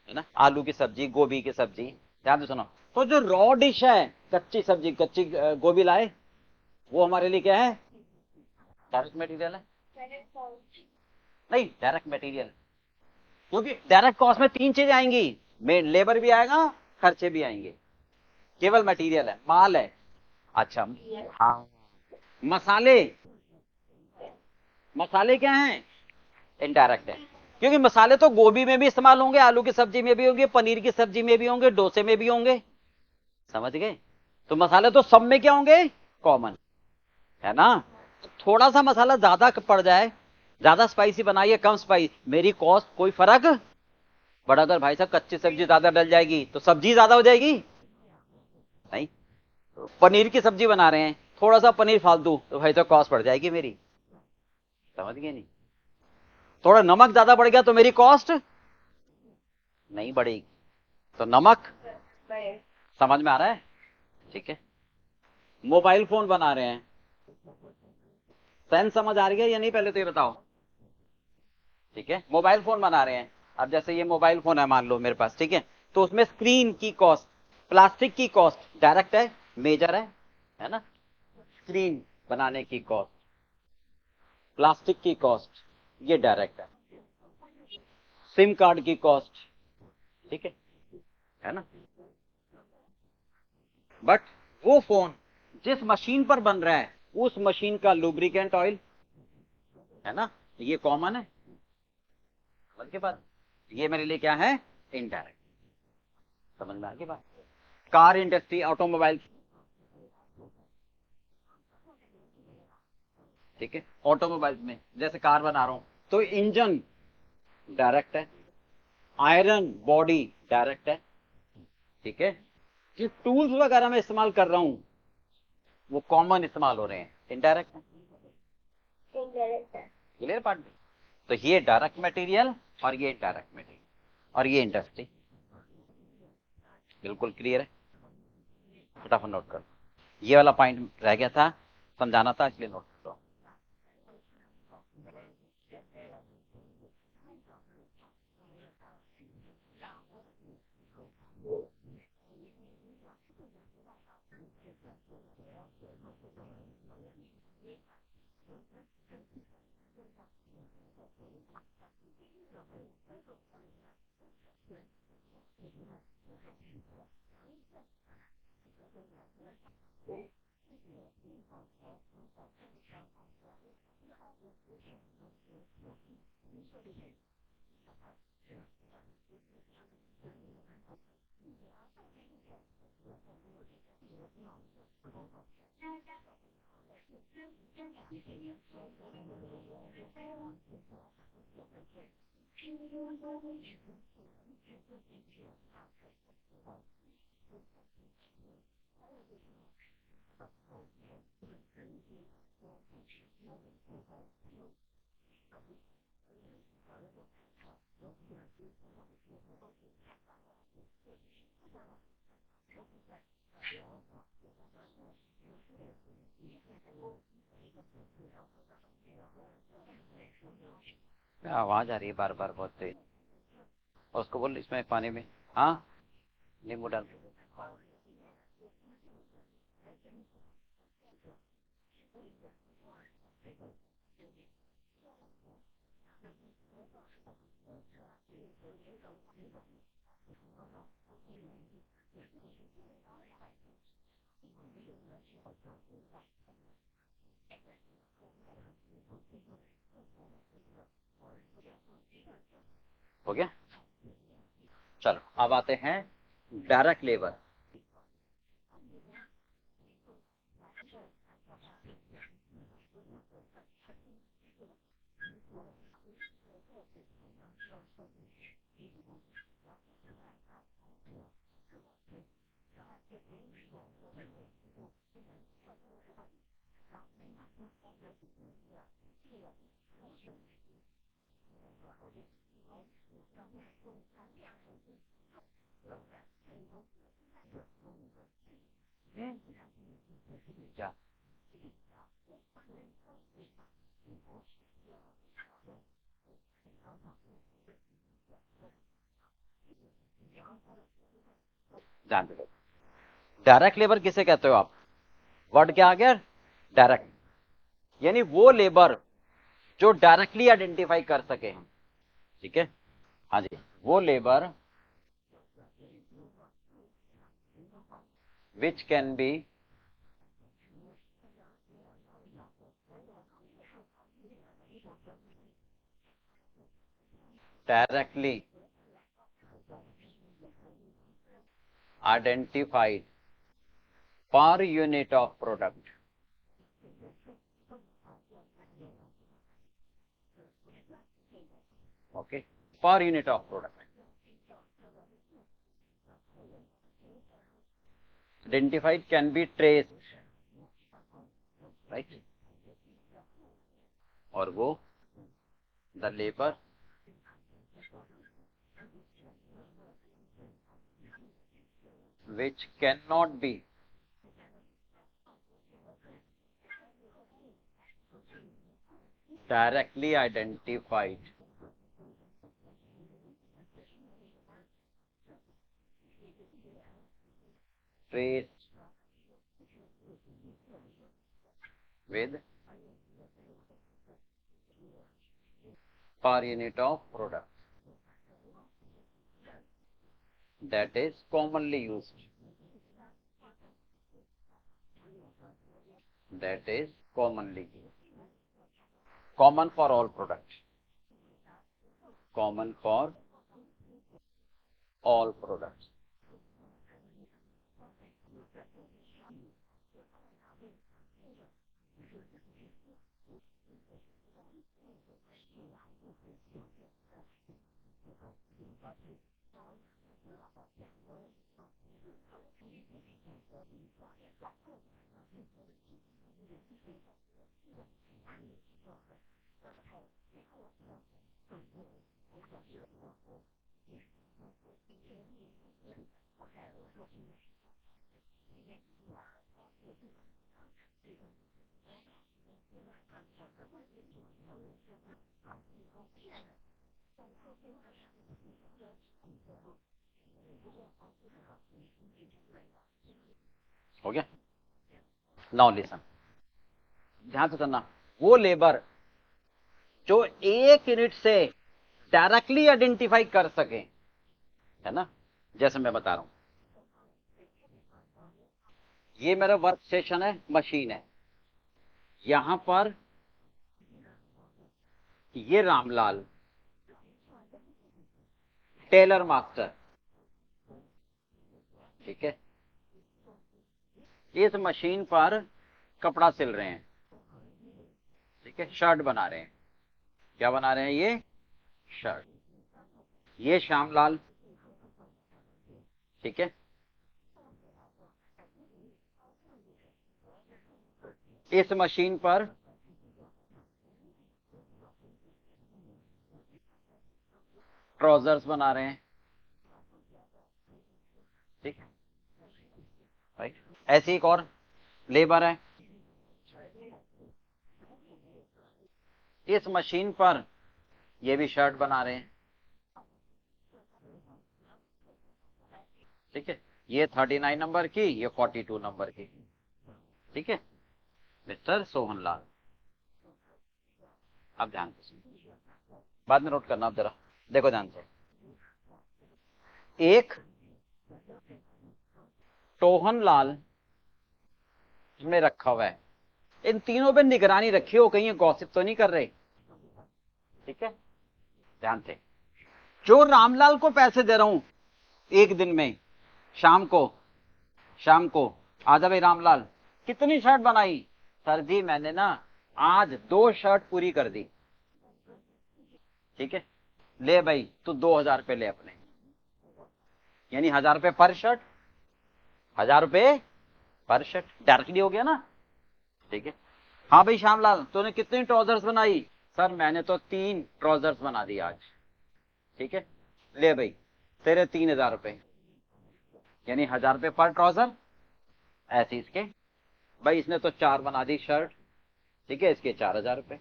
है ना, आलू की सब्जी, गोभी की सब्जी। ध्यान से सुनो, तो जो रॉ डिश है, कच्ची सब्जी, कच्ची गोभी लाए, वो हमारे लिए क्या है? डायरेक्ट मटेरियल है। मैंने पहुंच नहीं, डायरेक्ट मटेरियल, क्योंकि डायरेक्ट कॉस्ट में 3 चीजें आएंगी, मेन लेबर भी आएगा, खर्चे भी आएंगे, केवल मटेरियल है, माल है। अच्छा, हाँ, मसाले, मसाले क्या हैं? इनडायरेक्ट है, क्योंकि मसाले तो गोभी में भी इस्तेमाल होंगे, आलू की सब्जी में भी होंगे, पनीर की सब्जी में भी होंगे, डोसे में भी होंगे, समझ गए? तो मसाले तो सब में क्या होंगे? कॉमन, है ना? थोड़ा सा मसाला ज्यादा पड़ जाए, ज्यादा स्पाइसी बनाइए कम स्पाइसी, मेरी कॉस्ट कोई फर्क? बट अगर भाई साहब कच्ची सब्जी ज्यादा डल जाएगी तो सब्जी ज्यादा हो जाएगी? नहीं। पनीर की सब्जी बना रहे हैं, थोड़ा सा पनीर फालतू, तो भाई तो कॉस्ट बढ़ जाएगी मेरी, समझ गए नहीं? थोड़ा नमक ज्यादा बढ़ गया तो मेरी कॉस्ट नहीं बढ़ेगी, तो नमक, समझ में आ रहा है? ठीक है। मोबाइल फोन बना रहे हैं, सेंस समझ आ रही है या नहीं, पहले तो ये बताओ। ठीक है, मोबाइल फोन बना रहे हैं, अब जैसे ये मोबाइल फोन है मान लो मेरे पास, ठीक है, तो उसमें स्क्रीन की कॉस्ट, प्लास्टिक की कॉस्ट डायरेक्ट है, मेजर है ना? स्क्रीन बनाने की कॉस्ट, प्लास्टिक की कॉस्ट, ये डायरेक्ट है। सिम कार्ड की कॉस्ट, ठीक है ना? बट वो फोन जिस मशीन पर बन रहा है, उस मशीन का लुब्रिकेंट ऑयल, है ना, ये कॉमन है, समझ के बाद, ये मेरे लिए क्या है? इनडायरेक्ट, समझ में आ गई बात? कार इंडस्ट्री, ऑटोमोबाइल, ठीक है, ऑटोमोबाइल में जैसे कार बना रहा हूं तो इंजन डायरेक्ट है, आयरन बॉडी डायरेक्ट है, ठीक है। जिस टूल्स वगैरह में इस्तेमाल कर रहा हूं वो कॉमन इस्तेमाल हो रहे हैं, इनडायरेक्ट है। इनडायरेक्ट है। Clear part? तो ये डायरेक्ट मटेरियल और ये इनडायरेक्ट मटेरियल और ये इंडस्ट्री, बिल्कुल क्लियर है? फटाफट नोट कर, ये वाला पॉइंट रह गया था, समझाना था, इसलिए नोट कर लो। आवाज आ रही है बार बार बहुत तेज, और उसको बोल इसमें पानी में, हाँ, नींबू डाल। हो गया? चलो अब आते हैं डायरेक्ट लेबर। क्या? ध्यान दो, डायरेक्ट लेबर किसे कहते हो आप? वर्ड क्या आ गया? डायरेक्ट, यानी वो लेबर जो डायरेक्टली आइडेंटिफाई कर सके, ठीक है, हाँ जी, वो labour which can be directly identified per unit of product. Okay, per unit of product. Identified can be traced, right? और वो the labor which cannot be directly identified traced with per unit of product, that is commonly used, that is commonly used, common for all products, common for all products. हो गया? Now listen, ध्यान से सुनना। वो labour जो एक unit से directly identify कर सके, है ना, जैसे मैं बता रहा हूं, ये मेरा वर्क स्टेशन है, मशीन है, यहां पर ये रामलाल टेलर मास्टर, ठीक है, इस मशीन पर कपड़ा सिल रहे हैं, ठीक है, शर्ट बना रहे हैं। क्या बना रहे हैं? ये शर्ट। ये श्यामलाल, ठीक है, इस मशीन पर ट्राउजर्स बना रहे हैं, ठीक है, राइट। ऐसी एक और लेबर है, इस मशीन पर ये भी शर्ट बना रहे हैं, ठीक है, ये 39 नंबर की, ये 42 नंबर की, ठीक है, मिस्टर सोहनलाल। अब ध्यान से बाद में नोट करना, अब जरा देखो ध्यान से। एक टोहनलाल में रखा हुआ है, इन तीनों पे निगरानी रखी हो, कहीं ये गॉसिप तो नहीं कर रहे, ठीक है, ध्यान से। जो रामलाल को पैसे दे रहा हूं एक दिन में, शाम को आजा भाई रामलाल, कितनी शर्ट बनाई? सर जी मैंने ना आज 2 शर्ट पूरी कर दी, ठीक है, ले भाई तू 2000 रुपये ले अपने, यानी 1000 रुपये पर शर्ट, 1000 रुपये पर शर्ट, डायरेक्टली हो गया ना, ठीक है। हाँ भाई श्यामलाल, तूने कितनी ट्राउजर्स बनाई? सर मैंने तो 3 ट्राउजर्स बना दी आज, ठीक है, ले भाई तेरे 3000 रुपये, यानी 1000 रुपये पर ट्राउजर। ऐसे इसके भाई, इसने तो 4 बना दी शर्ट, ठीक है, इसके 4000 रुपये।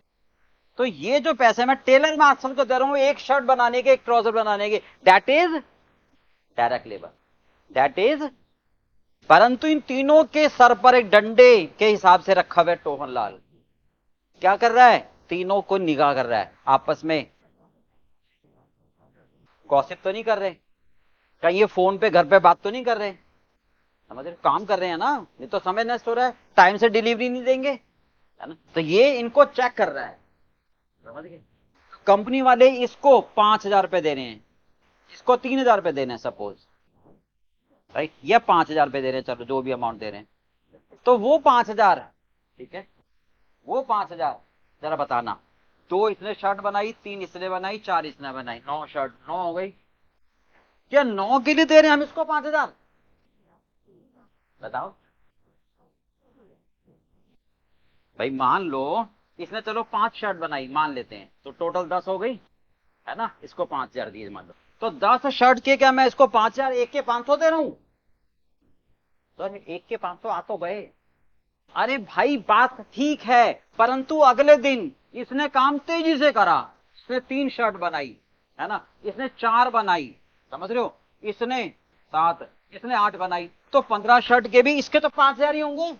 तो ये जो पैसे मैं टेलर मास्टर को दे रहा हूं एक शर्ट बनाने के, एक ट्राउजर बनाने के, that is direct labour, that is. परंतु इन तीनों के सर पर एक डंडे के हिसाब से रखा हुआ है टोहनलाल, क्या कर रहा है? तीनों को निगाह कर रहा है, आपस में गॉसिप तो नहीं कर रहे, कहीं ये फोन पे घर पे बात तो नहीं कर रहे, समझ रहे, काम कर रहे हैं ना, ये तो समय नष्ट हो रहा है, टाइम से डिलीवरी नहीं देंगे, है ना, तो ये इनको चेक कर रहा है, समझ गए। कंपनी वाले इसको 5,000 रुपए दे रहे हैं, इसको 3,000 रुपए देने हैं सपोज, राइट, या 5,000 रुपए दे रहे हैं, चलो जो भी अमाउंट दे रहे हैं, तो वो 5,000, ठीक है, वो 5,000 जरा बताना, 2 इसने शर्ट बनाई, 3 इसने बनाई, 4 इसने बनाई, 9 शर्ट, 9 हो गई, क्या 9 के लिए दे रहे हैं हम इसको 5,000? बताओ भाई, मान लो इसने चलो 5 शर्ट बनाई, मान लेते हैं, तो टोटल 10 हो गई, है ना, इसको 5,000 दिए मान लो, तो 10 शर्ट के क्या मैं इसको 5,000, एक के 500 दे रहा हूं? तो एक के 500 आ तो गए। अरे भाई बात ठीक है, परंतु अगले दिन इसने काम तेजी से करा, इसने 3 शर्ट बनाई, है ना, इसने 4 बनाई, समझ रहे हो, इसने 7, इसने 8 बनाई, तो 15 शर्ट के भी इसके तो 5,000 ही होंगे,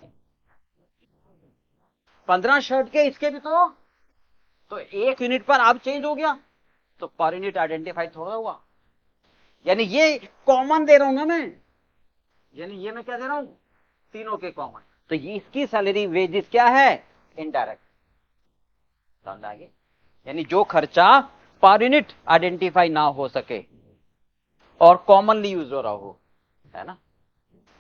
15 शर्ट के इसके भी तो 1 यूनिट पर आप चेंज हो गया, तो पर यूनिट आइडेंटिफाई थोड़ा हुआ, यानी ये कॉमन दे रहा हूं ना मैं, यानी ये मैं क्या दे रहा हूं, तीनों के कॉमन, तो ये इसकी सैलरी वेजेस क्या है, इनडायरेक्ट, समझ आ गई, यानी जो खर्चा पर यूनिट आइडेंटिफाई ना हो सके और कॉमनली यूज हो रहा हो, है ना,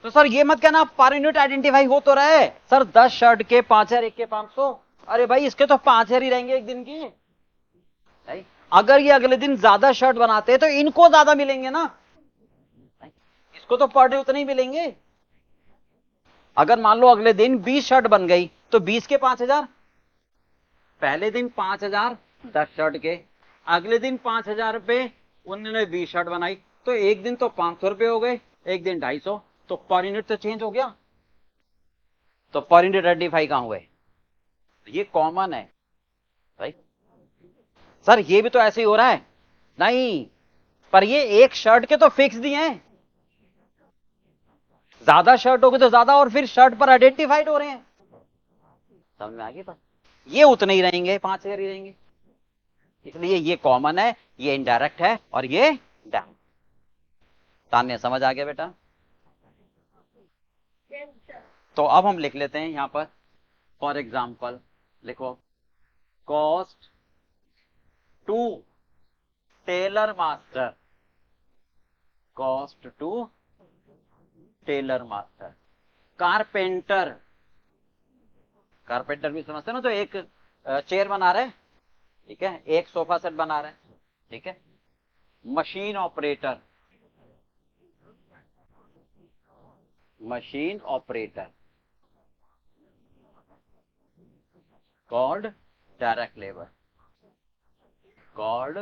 तो सर ये मत कहना पर यूनिट आइडेंटिफाई हो तो रहा है सर, 10 शर्ट के 5,000, एक के 500, अरे भाई इसके तो 5,000 ही रहेंगे एक दिन की, नहीं? अगर ये अगले दिन ज्यादा शर्ट बनाते हैं तो इनको ज्यादा मिलेंगे ना, नहीं? इसको तो पर डे उतने ही मिलेंगे, अगर मान लो अगले दिन 20 शर्ट बन गई तो 20 के 5,000, पहले दिन 5,000 10 शर्ट के, अगले दिन 5,000 रुपए, उन्होंने 20 शर्ट बनाई, तो एक दिन तो 500 रुपए हो गए, एक दिन 250, तो पर यूनिट तो चेंज हो गया, तो पर यूनिट आइडेंटिफाई कहां हुए, ये कॉमन है, राइट, सर ये भी तो ऐसे ही हो रहा है, नहीं, पर ये एक शर्ट के तो फिक्स दिए हैं, ज्यादा शर्ट हो गए तो ज्यादा, और फिर शर्ट पर आइडेंटिफाइड हो रहे हैं, समझ में आ गई बात, ये उतने ही रहेंगे, 5,000 ही रहेंगे, इसलिए ये कॉमन है, ये इनडायरेक्ट है, और ये डायरेक्ट, तान्या समझ आ गया बेटा, Yes, sir. तो अब हम लिख लेते हैं यहां पर, फॉर एग्जाम्पल लिखो, cost to tailor master, cost to tailor master, carpenter, carpenter भी समझते ना, तो एक चेयर बना रहे, ठीक है, एक सोफा सेट बना रहे, ठीक है, machine operator, machine operator called direct labour, called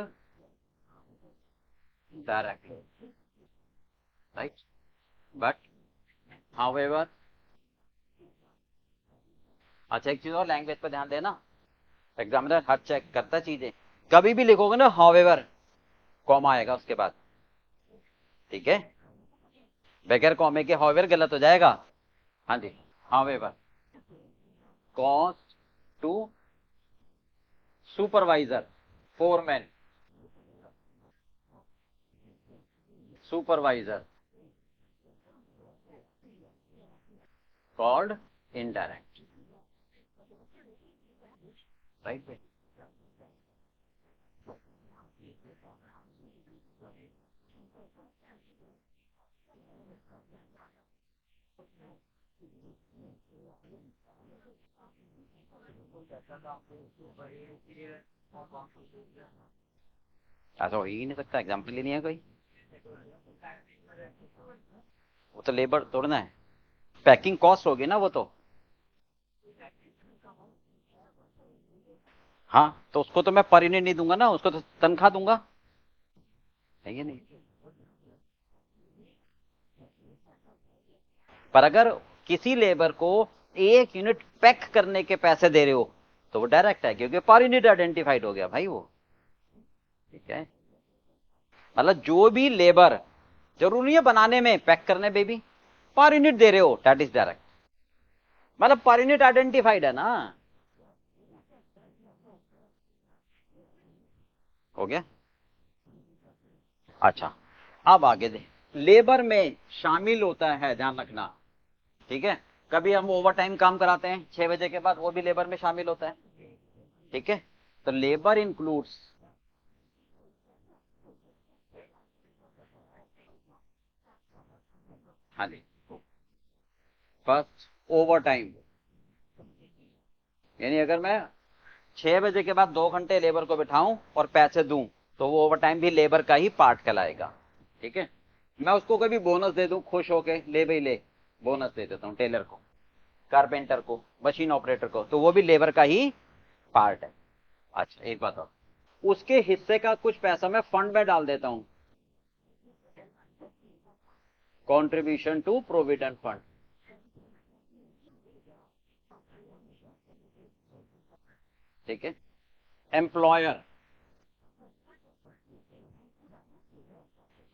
direct labour, right, but however, अच्छा एक चीज और, लैंग्वेज पर ध्यान देना, एग्जामिनर हर चेक करता चीजें, कभी भी लिखोगे ना हाउएवर, कॉमा आएगा उसके बाद, ठीक है, बगैर कॉमे के हाउएवर गलत हो जाएगा, हाँ जी, however, cost to supervisor, foreman, supervisor called indirect, right, ऐसा हो ही नहीं सकता, एग्जाम्पल ही नहीं है कोई, वो तो लेबर तोड़ना है, पैकिंग कॉस्ट होगी ना वो तो, हाँ, तो उसको तो मैं पर यूनिट नहीं दूंगा ना, उसको तो तनख्वाह दूंगा, है ये नहीं, पर अगर किसी लेबर को 1 यूनिट पैक करने के पैसे दे रहे हो तो वो डायरेक्ट है, क्योंकि पर यूनिट आइडेंटिफाइड हो गया भाई वो, ठीक है, मतलब जो भी लेबर, जरूरी नहीं है बनाने में, पैक करने में भी, पर यूनिट दे रहे हो दैट इज डायरेक्ट, मतलब पर यूनिट आइडेंटिफाइड है ना, हो गया, अच्छा, अब आगे दे लेबर में शामिल होता है, ध्यान रखना, ठीक है। कभी हम ओवर टाइम काम कराते हैं 6 बजे के बाद, वो भी लेबर में शामिल होता है, ठीक है। तो लेबर इंक्लूड्स हाँ जी, फर्स्ट ओवर टाइम, यानी अगर मैं 6 बजे के बाद 2 घंटे लेबर को बिठाऊं और पैसे दूं, तो वो ओवर टाइम भी लेबर का ही पार्ट कहलाएगा, ठीक है। मैं उसको कभी बोनस दे दूं, खुश होके ले भाई ले, बोनस दे देता हूं टेलर को, कारपेंटर को, मशीन ऑपरेटर को, तो वो भी लेबर का ही पार्ट है। अच्छा एक बात और, उसके हिस्से का कुछ पैसा मैं फंड में डाल देता हूं, कॉन्ट्रीब्यूशन टू प्रोविडेंट फंड, ठीक है। एम्प्लॉयर,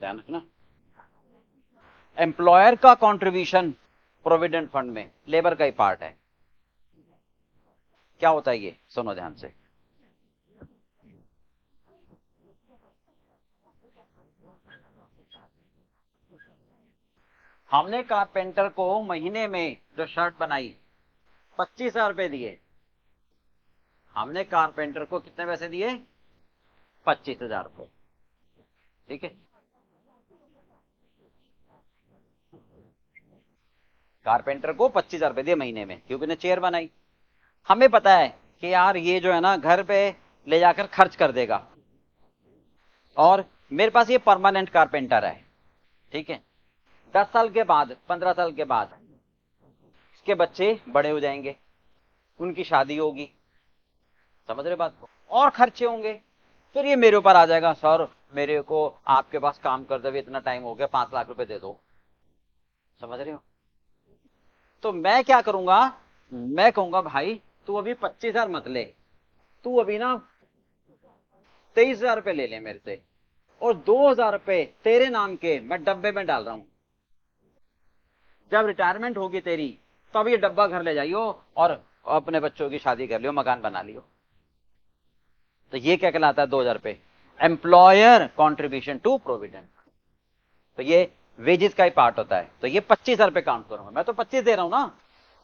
ध्यान रखना, एम्प्लॉयर का कंट्रीब्यूशन प्रोविडेंट फंड में लेबर का ही पार्ट है। क्या होता है ये, सुनो ध्यान से। हमने कारपेंटर को महीने में जो शर्ट बनाई 25,000 रुपए दिए, हमने कारपेंटर को कितने पैसे दिए, 25,000 रुपए, ठीक है। कारपेंटर को 25,000 रुपए दिए महीने में, क्योंकि ने चेयर बनाई। हमें पता है कि यार ये जो है ना घर पे ले जाकर खर्च कर देगा, और मेरे पास ये परमानेंट कारपेंटर है, ठीक है। 10 साल के बाद, 15 साल के बाद इसके बच्चे बड़े हो जाएंगे, उनकी शादी होगी, समझ रहे बात को, और खर्चे होंगे। फिर ये मेरे ऊपर आ जाएगा, सर मेरे को आपके पास काम करते हुए इतना टाइम हो गया, 5 लाख रुपए दे दो, समझ रहे हो। तो मैं क्या करूंगा, मैं कहूंगा भाई तू अभी 25,000 मत ले, तू अभी ना 23,000 रुपए ले ले मेरे से, और 2,000 रुपए तेरे नाम के मैं डब्बे में डाल रहा हूं, जब रिटायरमेंट होगी तेरी तब ये डब्बा घर ले जाइयो, और अपने बच्चों की शादी कर लियो, मकान बना लियो। तो ये क्या कहलाता है, 2,000 रुपए एम्प्लॉयर कॉन्ट्रीब्यूशन टू प्रोविडेंट। तो ये वेजेस का ही पार्ट होता है। तो ये 25,000 रुपए काउंट करूंगा, मैं तो 25 दे रहा हूं ना,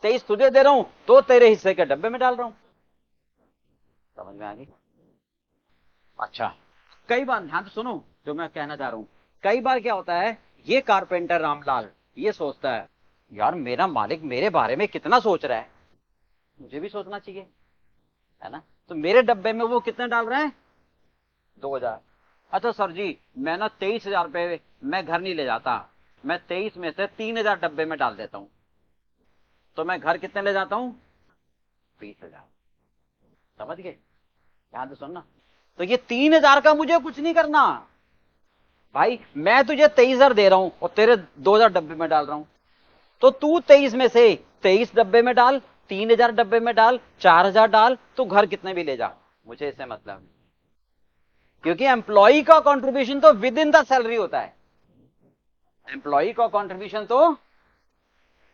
23 तुझे दे रहा हूं, तो तेरे हिस्से के डब्बे में डाल रहा हूं, समझ में आ गई। अच्छा, कई बार ध्यान से सुनो जो मैं कहना चाह रहा हूं। कई बार क्या होता है, ये कारपेंटर रामलाल ये सोचता है, यार मेरा मालिक मेरे बारे में कितना सोच रहा है, मुझे भी सोचना चाहिए, है ना। तो मेरे डब्बे में वो कितने डाल रहे हैं, 2,000। अच्छा सर जी, मैं ना 23,000 रुपए मैं घर नहीं ले जाता, मैं 23 में से 3,000 डब्बे में डाल देता हूं, तो मैं घर कितने ले जाता हूं, 20,000, समझ गए। ध्यान से सुनना, तो ये 3,000 का मुझे कुछ नहीं करना भाई, मैं तुझे 23,000 दे रहा हूं और तेरे 2,000 डब्बे में डाल रहा हूं, तो तू 23 में से 23 डब्बे में डाल, 3,000 डब्बे में डाल, 4,000 डाल, तू घर कितने भी ले जा, मुझे इससे मतलब नहीं। क्योंकि एम्प्लॉय का कंट्रीब्यूशन तो विद इन द सैलरी होता है, एम्प्लॉय का कंट्रीब्यूशन तो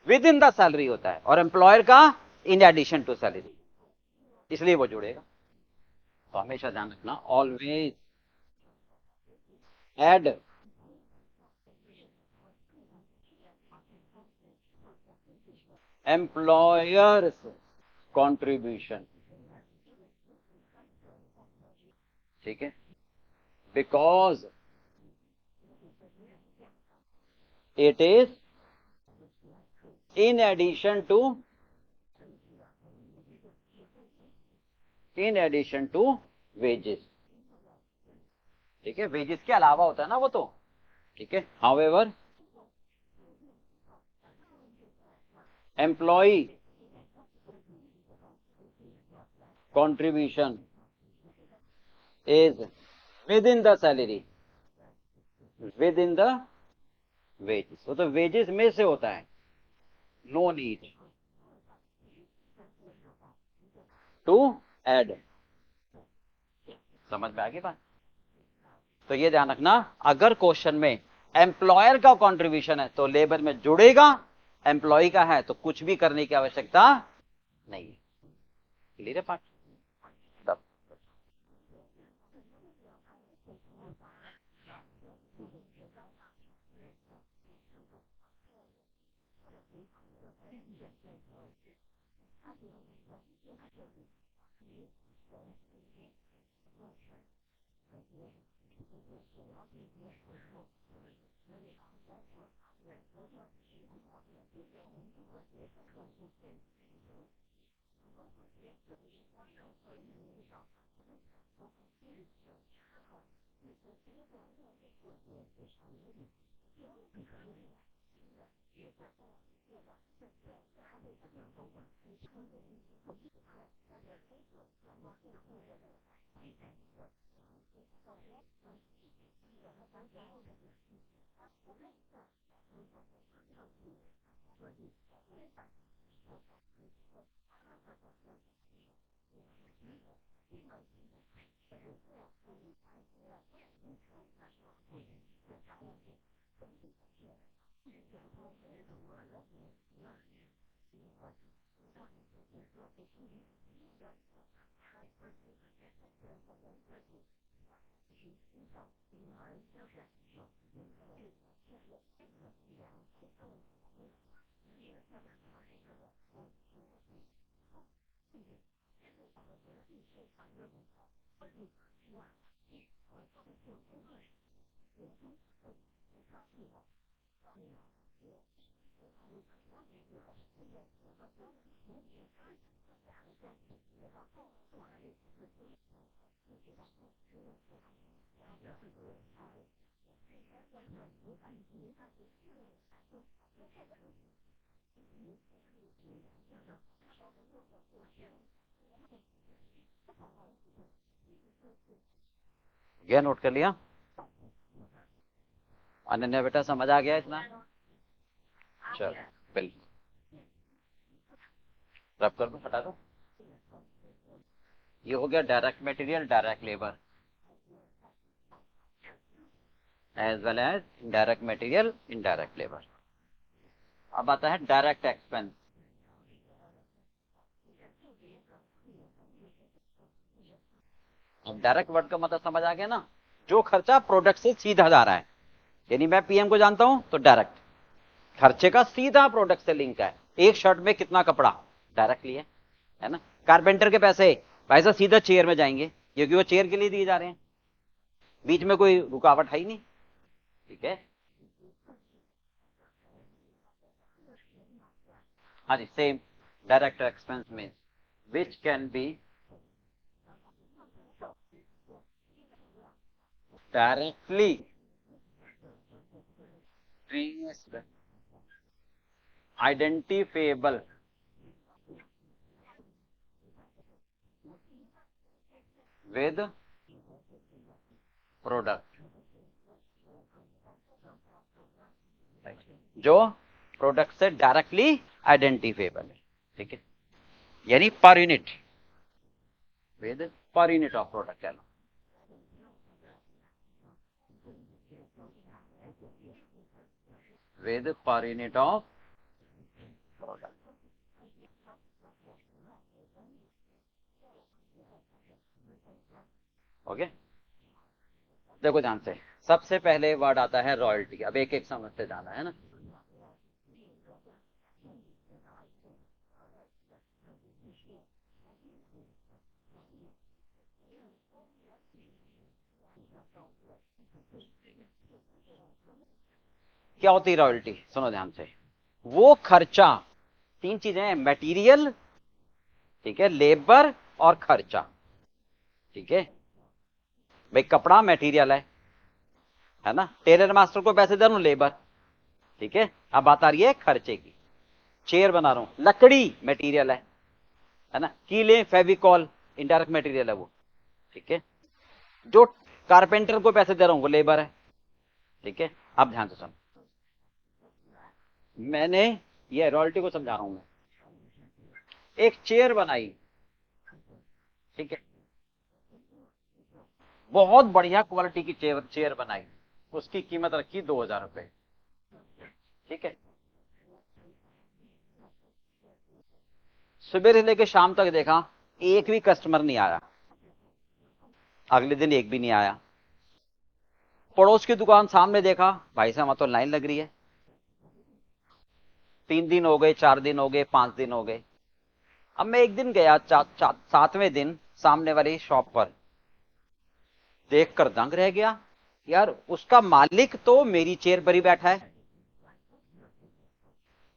विद इन द सैलरी होता है, और एम्प्लॉयर का इन एडिशन टू सैलरी, इसलिए वो जुड़ेगा। तो हमेशा ध्यान रखना, ऑलवेज एड एम्प्लॉयर्स कंट्रीब्यूशन, ठीक है, because it is in addition to, in addition to wages, ठीक है, वेजेस के अलावा होता है ना वो तो, ठीक है। However employ contribution is within the salary, within the wages, वो तो वेजेस में से होता है, नो नीड टू एड, समझ में आ गई बात। तो ये ध्यान रखना, अगर क्वेश्चन में एम्प्लॉयर का कंट्रीब्यूशन है तो लेबर में जुड़ेगा, एम्प्लॉय का है तो कुछ भी करने की आवश्यकता नहीं है, क्लियर है पार्ट। तब गया, नोट कर लिया? अनन्या बेटा समझ आ गया इतना? चलो बिल्कुल, रब कर दो, हटा दो। ये हो गया direct material, direct labour, as well as indirect material, indirect labour. अब आता है डायरेक्ट एक्सपेंस। अब डायरेक्ट वर्ड का मतलब समझ आ गया ना? जो खर्चा प्रोडक्ट से सीधा जा रहा है, यानी मैं पीएम को जानता हूं तो डायरेक्ट खर्चे का सीधा प्रोडक्ट से लिंक है। एक शर्ट में कितना कपड़ा, डायरेक्टली है ना? कारपेंटर के पैसे भाई साहब सीधा चेयर में जाएंगे, क्योंकि वो चेयर के लिए दिए जा रहे हैं, बीच में कोई रुकावट है ही नहीं। ठीक है, हाँ जी, सेम डायरेक्ट एक्सपेंस में which can be directly identifiable with product, जो प्रोडक्ट से डायरेक्टली आइडेंटिफेबल है। ठीक है, यानी per unit, with per unit of product कह लो, with per unit of product. Okay, देखो ध्यान से, सबसे पहले वर्ड आता है रॉयल्टी। अब एक एक समझते जाना है ना। क्या होती है रॉयल्टी? सुनो ध्यान से, वो खर्चा, तीन चीजें हैं, मटेरियल, ठीक है, लेबर और खर्चा। ठीक है भाई, कपड़ा मटेरियल है ना? टेलर मास्टर को पैसे दे रहा हूं, लेबर। ठीक है, अब बात आ रही है खर्चे की। चेयर बना रहा हूं, लकड़ी मटेरियल है ना? कीले, फेविकॉल इनडायरेक्ट मटेरियल है वो। ठीक है, जो कारपेंटर को पैसे दे रहा हूं वो लेबर है। ठीक है, अब ध्यान से सुनो, मैंने ये रॉयल्टी को समझा रहा हूं मैं। एक चेयर बनाई, ठीक है, बहुत बढ़िया क्वालिटी की चेयर चेयर बनाई, उसकी कीमत रखी 2000 रुपए। ठीक है, सुबह से लेकर शाम तक देखा, एक भी कस्टमर नहीं आया। अगले दिन एक भी नहीं आया। पड़ोस की दुकान सामने देखा, भाई साहब वहां तो लाइन लग रही है। 3 दिन हो गए, 4 दिन हो गए, 5 दिन हो गए। अब मैं एक दिन गया 7वें दिन सामने वाली शॉप पर, देखकर दंग रह गया। यार उसका मालिक तो मेरी चेयर पर ही बैठा है,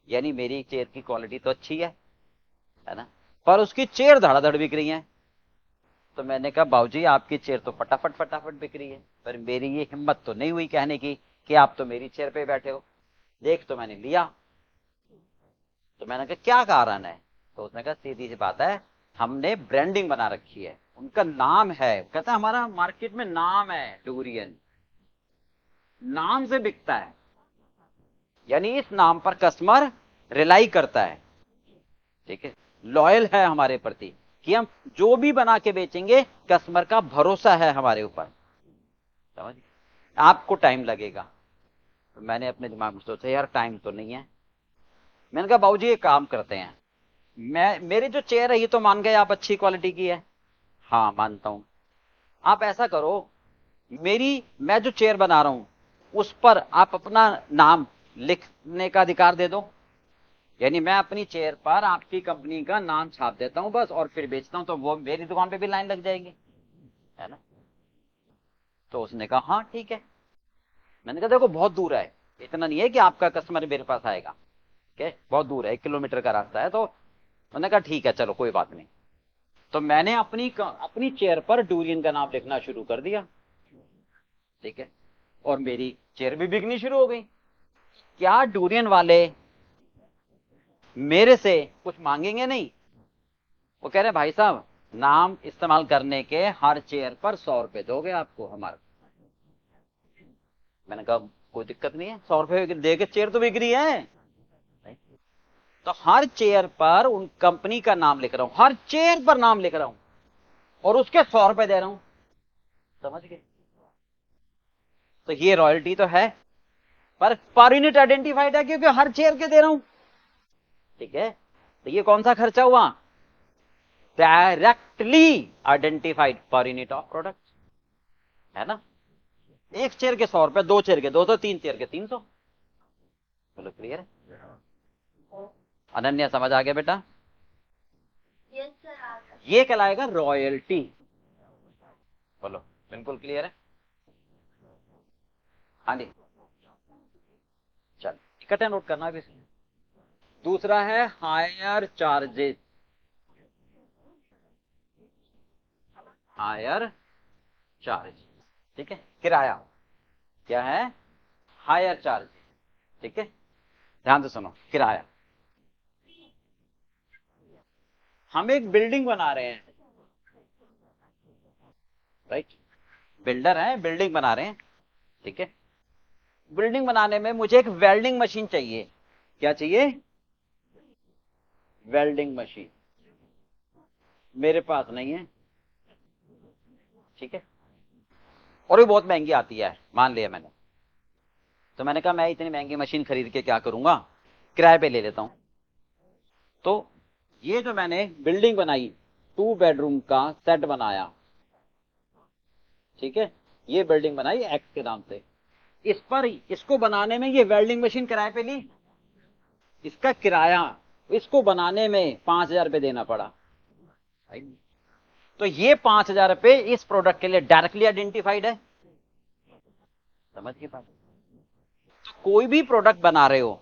यानी मेरी चेयर की क्वालिटी तो अच्छी है ना, पर उसकी चेयर धड़ाधड़ बिक रही है। तो मैंने कहा बाबूजी आपकी चेयर तो फटाफट फटाफट बिक रही है, पर मेरी ये हिम्मत तो नहीं हुई कहने की कि आप तो मेरी चेयर पे बैठे हो। देख तो मैंने लिया। तो मैंने कहा क्या कारण है? तो उसने कहा सीधी सी बात है, हमने ब्रांडिंग बना रखी है, उनका नाम है, कहता है हमारा मार्केट में नाम है डूरियन, नाम से बिकता है, यानी इस नाम पर कस्टमर रिलाई करता है। ठीक है, लॉयल है हमारे प्रति, कि हम जो भी बना के बेचेंगे कस्टमर का भरोसा है हमारे ऊपर। समझ, आपको टाइम लगेगा। तो मैंने अपने दिमाग में सोचा यार टाइम तो नहीं है। मैंने कहा बाबूजी एक काम करते हैं, मैं मेरी जो चेयर है ये तो मान गए आप अच्छी क्वालिटी की है, हाँ मानता हूं। आप ऐसा करो, मेरी मैं जो चेयर बना रहा हूं उस पर आप अपना नाम लिखने का अधिकार दे दो, यानी मैं अपनी चेयर पर आपकी कंपनी का नाम छाप देता हूं बस, और फिर बेचता हूं, तो वो मेरी दुकान पे भी लाइन लग जाएगी, है ना। तो उसने कहा हाँ ठीक है। मैंने कहा देखो बहुत दूर है, इतना नहीं है कि आपका कस्टमर मेरे पास आएगा, ठीक है, बहुत दूर है, 1 किलोमीटर का रास्ता है। तो मैंने कहा ठीक है चलो कोई बात नहीं। तो मैंने अपनी चेयर पर डूरियन का नाम लिखना शुरू कर दिया। ठीक है, और मेरी चेयर भी बिकनी शुरू हो गई। क्या डूरियन वाले मेरे से कुछ मांगेंगे नहीं? वो कह रहे भाई साहब नाम इस्तेमाल करने के हर चेयर पर 100 रुपए दोगे आपको हमारा। मैंने कहा कोई दिक्कत नहीं है, 100 रुपए दे के चेयर तो बिक रही है। तो हर चेयर पर उन कंपनी का नाम लिख रहा हूं, हर चेयर पर नाम लिख रहा हूं, और उसके 100 रुपए दे रहा हूं। समझ गए? तो ये रॉयल्टी तो है, पर यूनिट आइडेंटिफाइड है क्योंकि हर चेयर के दे रहा हूं। ठीक है, तो ये कौन सा खर्चा हुआ? डायरेक्टली आइडेंटिफाइड पर यूनिट ऑफ प्रोडक्ट, है ना। एक चेयर के 100 रुपए, 2 चेयर के 200, 3 चेयर के 300। बोलो क्लियर है? अनन्या समझ आ गया बेटा? Yes sir. ये कहलाएगा रॉयल्टी। बोलो बिल्कुल क्लियर है? हाँ जी, चल इकट्ठे नोट करना भी। दूसरा है हायर चार्जेस। हायर चार्ज, ठीक है, किराया। क्या है? Hire charge. ठीक है, ध्यान से सुनो, किराया। हम एक बिल्डिंग बना रहे हैं, राइट, बिल्डर है, बिल्डिंग बना रहे हैं। ठीक है, बिल्डिंग बनाने में मुझे एक वेल्डिंग मशीन चाहिए। क्या चाहिए? Welding machine. मेरे पास नहीं है। ठीक है, और भी बहुत महंगी आती है, मान लिया मैंने। तो मैंने कहा मैं इतनी महंगी मशीन खरीद के क्या करूंगा, किराए पे ले लेता हूं। तो ये जो मैंने बिल्डिंग बनाई, 2 बेडरूम का सेट बनाया, ठीक है, ये बिल्डिंग बनाई एक्स के नाम से। इस पर इसको बनाने में ये वेल्डिंग मशीन किराए पे ली, इसका किराया इसको बनाने में 5,000 रुपये देना पड़ा। तो ये 5,000 रुपये इस प्रोडक्ट के लिए डायरेक्टली आइडेंटिफाइड है। समझिए बात। तो कोई भी प्रोडक्ट बना रहे हो,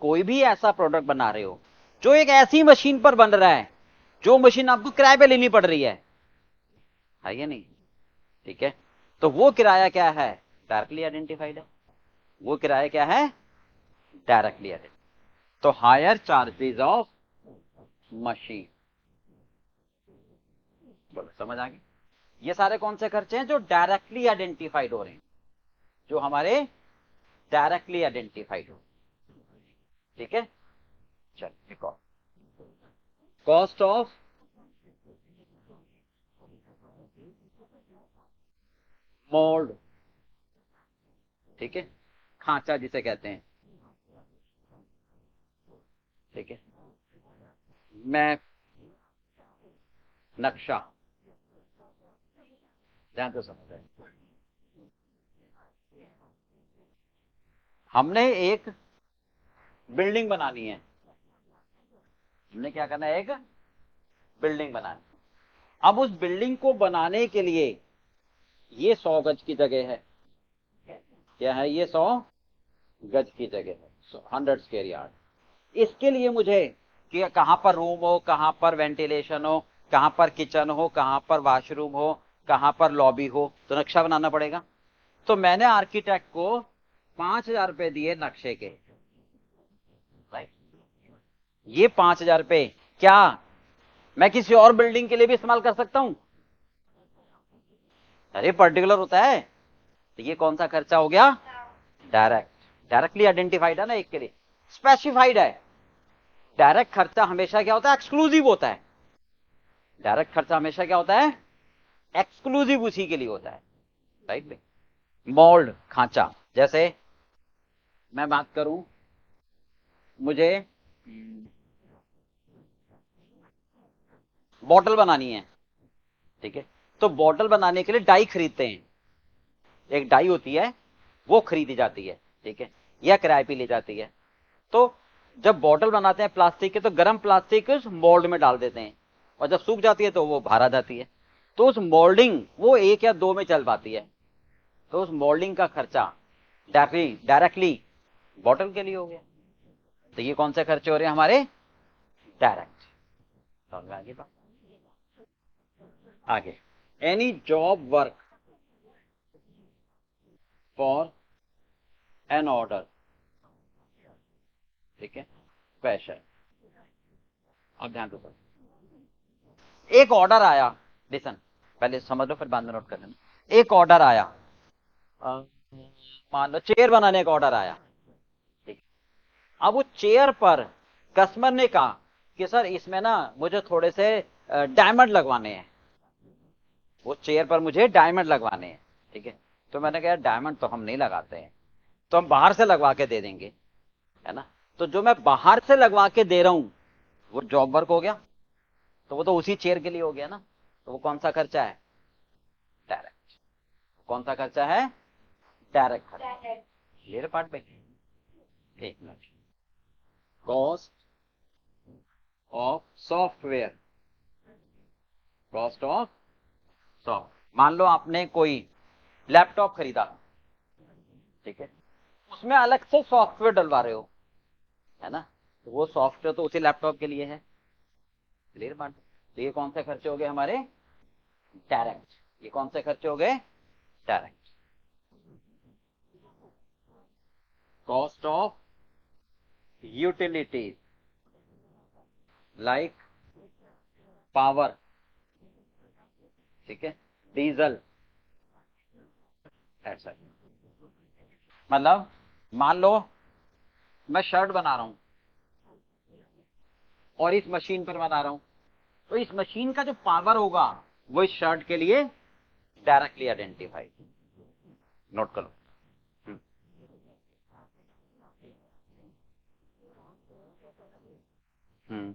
कोई भी ऐसा प्रोडक्ट बना रहे हो जो एक ऐसी मशीन पर बन रहा है जो मशीन आपको किराए पे लेनी पड़ रही है या नहीं? ठीक है, तो वो किराया क्या है? डायरेक्टली आइडेंटिफाइड है। वो किराया क्या है? Directly identified. तो हायर चार्जेस ऑफ मशीन। बोलो समझ आ गई? ये सारे कौन से खर्चे हैं जो डायरेक्टली आइडेंटिफाइड हो रहे हैं, जो हमारे डायरेक्टली आइडेंटिफाइड हो। ठीक है, चल एक और, कॉस्ट ऑफ मोल्ड। ठीक है, खांचा जिसे कहते हैं। ठीक है, मैं नक्शा, ध्यान से समझ रहे, हमने एक बिल्डिंग बनानी है, हमने क्या करना है, एक बिल्डिंग बनानी। अब उस बिल्डिंग को बनाने के लिए ये 100 गज की जगह है, क्या है ये 100 गज की जगह है, 100 स्क्वायर यार्ड। इसके लिए मुझे कि कहां पर रूम हो, कहां पर वेंटिलेशन हो, कहां पर किचन हो, कहां पर वॉशरूम हो, कहां पर लॉबी हो, तो नक्शा बनाना पड़ेगा। तो मैंने आर्किटेक्ट को 5,000 रुपए दिए नक्शे के, राइट। ये 5,000 रुपए क्या मैं किसी और बिल्डिंग के लिए भी इस्तेमाल कर सकता हूं? अरे पर्टिकुलर होता है। तो ये कौन सा खर्चा हो गया? डायरेक्टली आइडेंटिफाइड है ना एक के लिए, स्पेसिफाइड है। डायरेक्ट खर्चा हमेशा क्या होता है? एक्सक्लूसिव होता है। डायरेक्ट खर्चा हमेशा क्या होता है? एक्सक्लूसिव उसी के लिए होता है, राइट। मोल्ड, खांचा, जैसे मैं बात करूं, मुझे बॉटल बनानी है, ठीक है। तो बॉटल बनाने के लिए डाई खरीदते हैं, एक डाई होती है वो खरीदी जाती है, ठीक है, या किराए पे ली जाती है। तो जब बॉटल बनाते हैं प्लास्टिक के, तो गर्म प्लास्टिक उस मोल्ड में डाल देते हैं, और जब सूख जाती है तो वो बाहर आ जाती है। तो उस मोल्डिंग वो 1 या 2 में चल पाती है, तो उस मोल्डिंग का खर्चा डायरेक्टली बॉटल के लिए हो गया। तो ये कौन से खर्चे हो रहे हैं हमारे? डायरेक्ट। तो आगे बात, आगे, any job work for an order, ठीक है, स्पेशल। अब ध्यान दो, एक ऑर्डर आया, लिसन, पहले समझ लो फिर बाद में नोट कर लेना। एक ऑर्डर आया, अ, मान लो चेयर बनाने का ऑर्डर आया, ठीक है। अब वो चेयर पर कस्टमर ने कहा कि सर इसमें ना मुझे थोड़े से डायमंड लगवाने हैं, वो चेयर पर मुझे डायमंड लगवाने हैं, ठीक है। तो मैंने कहा डायमंड तो हम नहीं लगाते हैं, तो हम बाहर से लगवा के दे देंगे, है ना। तो जो मैं बाहर से लगवा के दे रहा हूं वो जॉब वर्क हो गया, तो वो तो उसी चेयर के लिए हो गया ना। तो वो कौन सा खर्चा है? डायरेक्ट। कौन सा खर्चा है? डायरेक्ट खर्चा। क्लियर पार्ट पे? एक minute, cost of software, cost of soft, मान लो आपने कोई लैपटॉप खरीदा, ठीक है, उसमें अलग से सॉफ्टवेयर डलवा रहे हो, है ना, तो वो सॉफ्टवेयर तो उसी लैपटॉप के लिए है। क्लियर बात? तो ये कौन से खर्चे हो गए हमारे? डायरेक्ट। ये कौन से खर्चे हो गए? Direct. Cost of utilities like power, ठीक है, डीजल, ऐसा। मतलब मान लो मैं शर्ट बना रहा हूं और इस मशीन पर बना रहा हूं, तो इस मशीन का जो पावर होगा वो इस शर्ट के लिए डायरेक्टली आइडेंटिफाइड। नोट करो। हम्म, हम्म,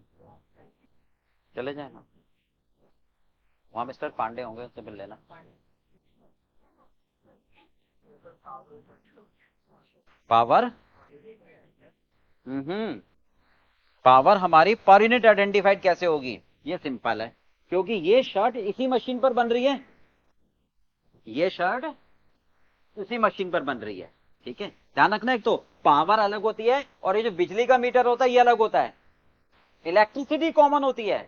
चले जाए ना, वहां मिस्टर पांडे होंगे, उनसे मिल लेना। पावर, हम्म, पावर हमारी पर यूनिट आइडेंटिफाइड कैसे होगी? ये सिंपल है, क्योंकि ये शर्ट इसी मशीन पर बन रही है, ये शर्ट इसी मशीन पर बन रही है, ठीक है। ध्यान रखना, एक तो पावर अलग होती है और ये जो बिजली का मीटर होता है ये अलग होता है, इलेक्ट्रिसिटी कॉमन होती है,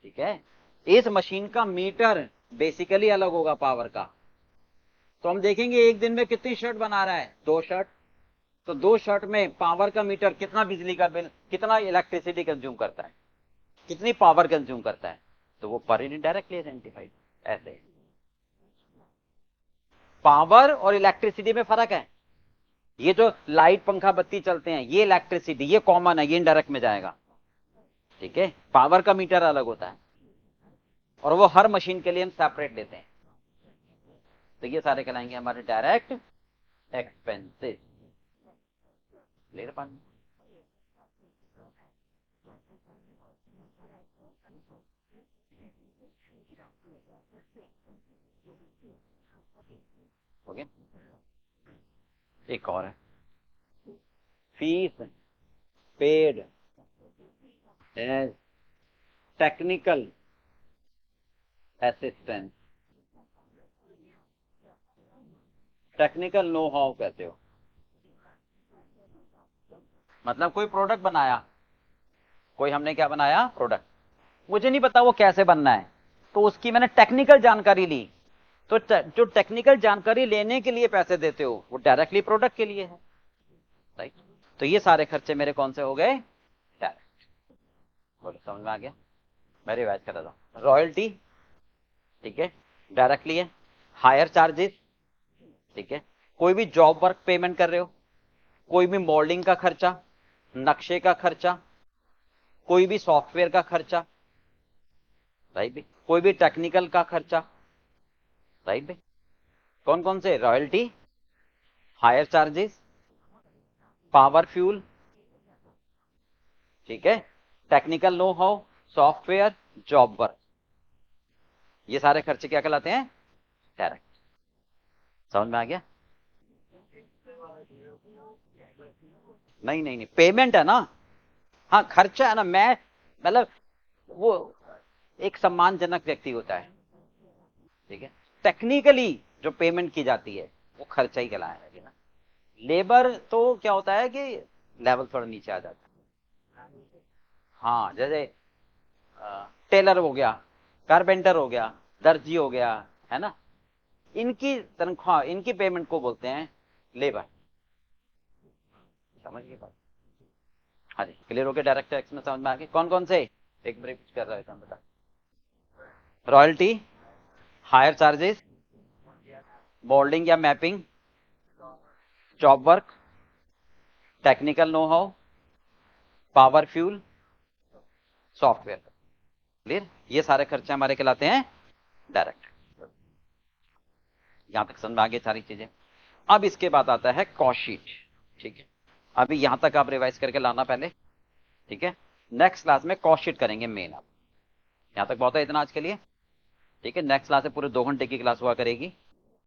ठीक है। इस मशीन का मीटर बेसिकली अलग होगा पावर का। तो हम देखेंगे एक दिन में कितनी शर्ट बना रहा है, 2 शर्ट, तो 2 शर्ट में पावर का मीटर कितना बिजली का बिल, कितना इलेक्ट्रिसिटी कंज्यूम करता है, कितनी पावर कंज्यूम करता है, तो वो पर यूनिट डायरेक्टली आइडेंटिफाइड। ऐसे पावर और इलेक्ट्रिसिटी में फर्क है। ये जो लाइट पंखा बत्ती चलते हैं ये इलेक्ट्रिसिटी, ये कॉमन है, ये इनडायरेक्ट में जाएगा, ठीक है। पावर का मीटर अलग होता है और वो हर मशीन के लिए हम सेपरेट लेते हैं। तो ये सारे कहलाएंगे हमारे डायरेक्ट एक्सपेंसेस। क्लियर पानी? ओके, एक और है, fees paid as technical assistant, technical know how कहते हो। मतलब कोई प्रोडक्ट बनाया, कोई हमने क्या बनाया, प्रोडक्ट, मुझे नहीं पता वो कैसे बनना है, तो उसकी मैंने टेक्निकल जानकारी ली। तो जो टेक्निकल जानकारी लेने के लिए पैसे देते हो वो डायरेक्टली प्रोडक्ट के लिए है, राइट। तो ये सारे खर्चे मेरे कौन से हो गए, डायरेक्ट। बोलो समझ में आ गया, मैं रिवाइज कर रहा हूं। रॉयल्टी, ठीक है, डायरेक्टली है। हायर चार्जेस, ठीक है, कोई भी जॉब वर्क पेमेंट कर रहे हो, कोई भी मॉडलिंग का खर्चा, नक्शे का खर्चा, कोई भी सॉफ्टवेयर का खर्चा, राइट भी, कोई भी टेक्निकल का खर्चा, राइट भी। कौन कौन से, royalty, higher charges, power fuel, ठीक है, technical know how, software, job work, ये सारे खर्चे क्या कहलाते हैं, डायरेक्ट। समझ में आ गया। नहीं नहीं नहीं, पेमेंट है ना, हाँ खर्चा है ना, मैं मतलब वो एक सम्मानजनक व्यक्ति होता है, ठीक है। टेक्निकली जो पेमेंट की जाती है वो खर्चा ही कहलाएगा ना। लेबर तो क्या होता है कि लेवल थोड़ा नीचे आ जाता है। हाँ, जैसे टेलर हो गया, कारपेंटर हो गया, दर्जी हो गया, है ना, इनकी तनख्वाह, इनकी पेमेंट को बोलते हैं लेबर। समझ गए बात। हाँ जी, क्लियर हो गया, डायरेक्ट टैक्स में समझ में आ गए कौन कौन से, एक ब्रेक कर रहा था बता। रॉयल्टी, हायर चार्जेस, मोल्डिंग या mapping, job work, technical know how, power fuel, software. Clear, ये सारे खर्चे हमारे कहलाते हैं डायरेक्ट। यहां तक समझ में आ गई सारी चीजें। अब इसके बाद आता है कॉस्ट शीट, ठीक है। अभी यहां तक आप रिवाइज करके लाना पहले, ठीक है। नेक्स्ट क्लास में कॉस्ट शीट करेंगे मेन। आप यहां तक बहुत है इतना आज के लिए, ठीक है। नेक्स्ट क्लास में पूरे 2 घंटे की क्लास हुआ करेगी।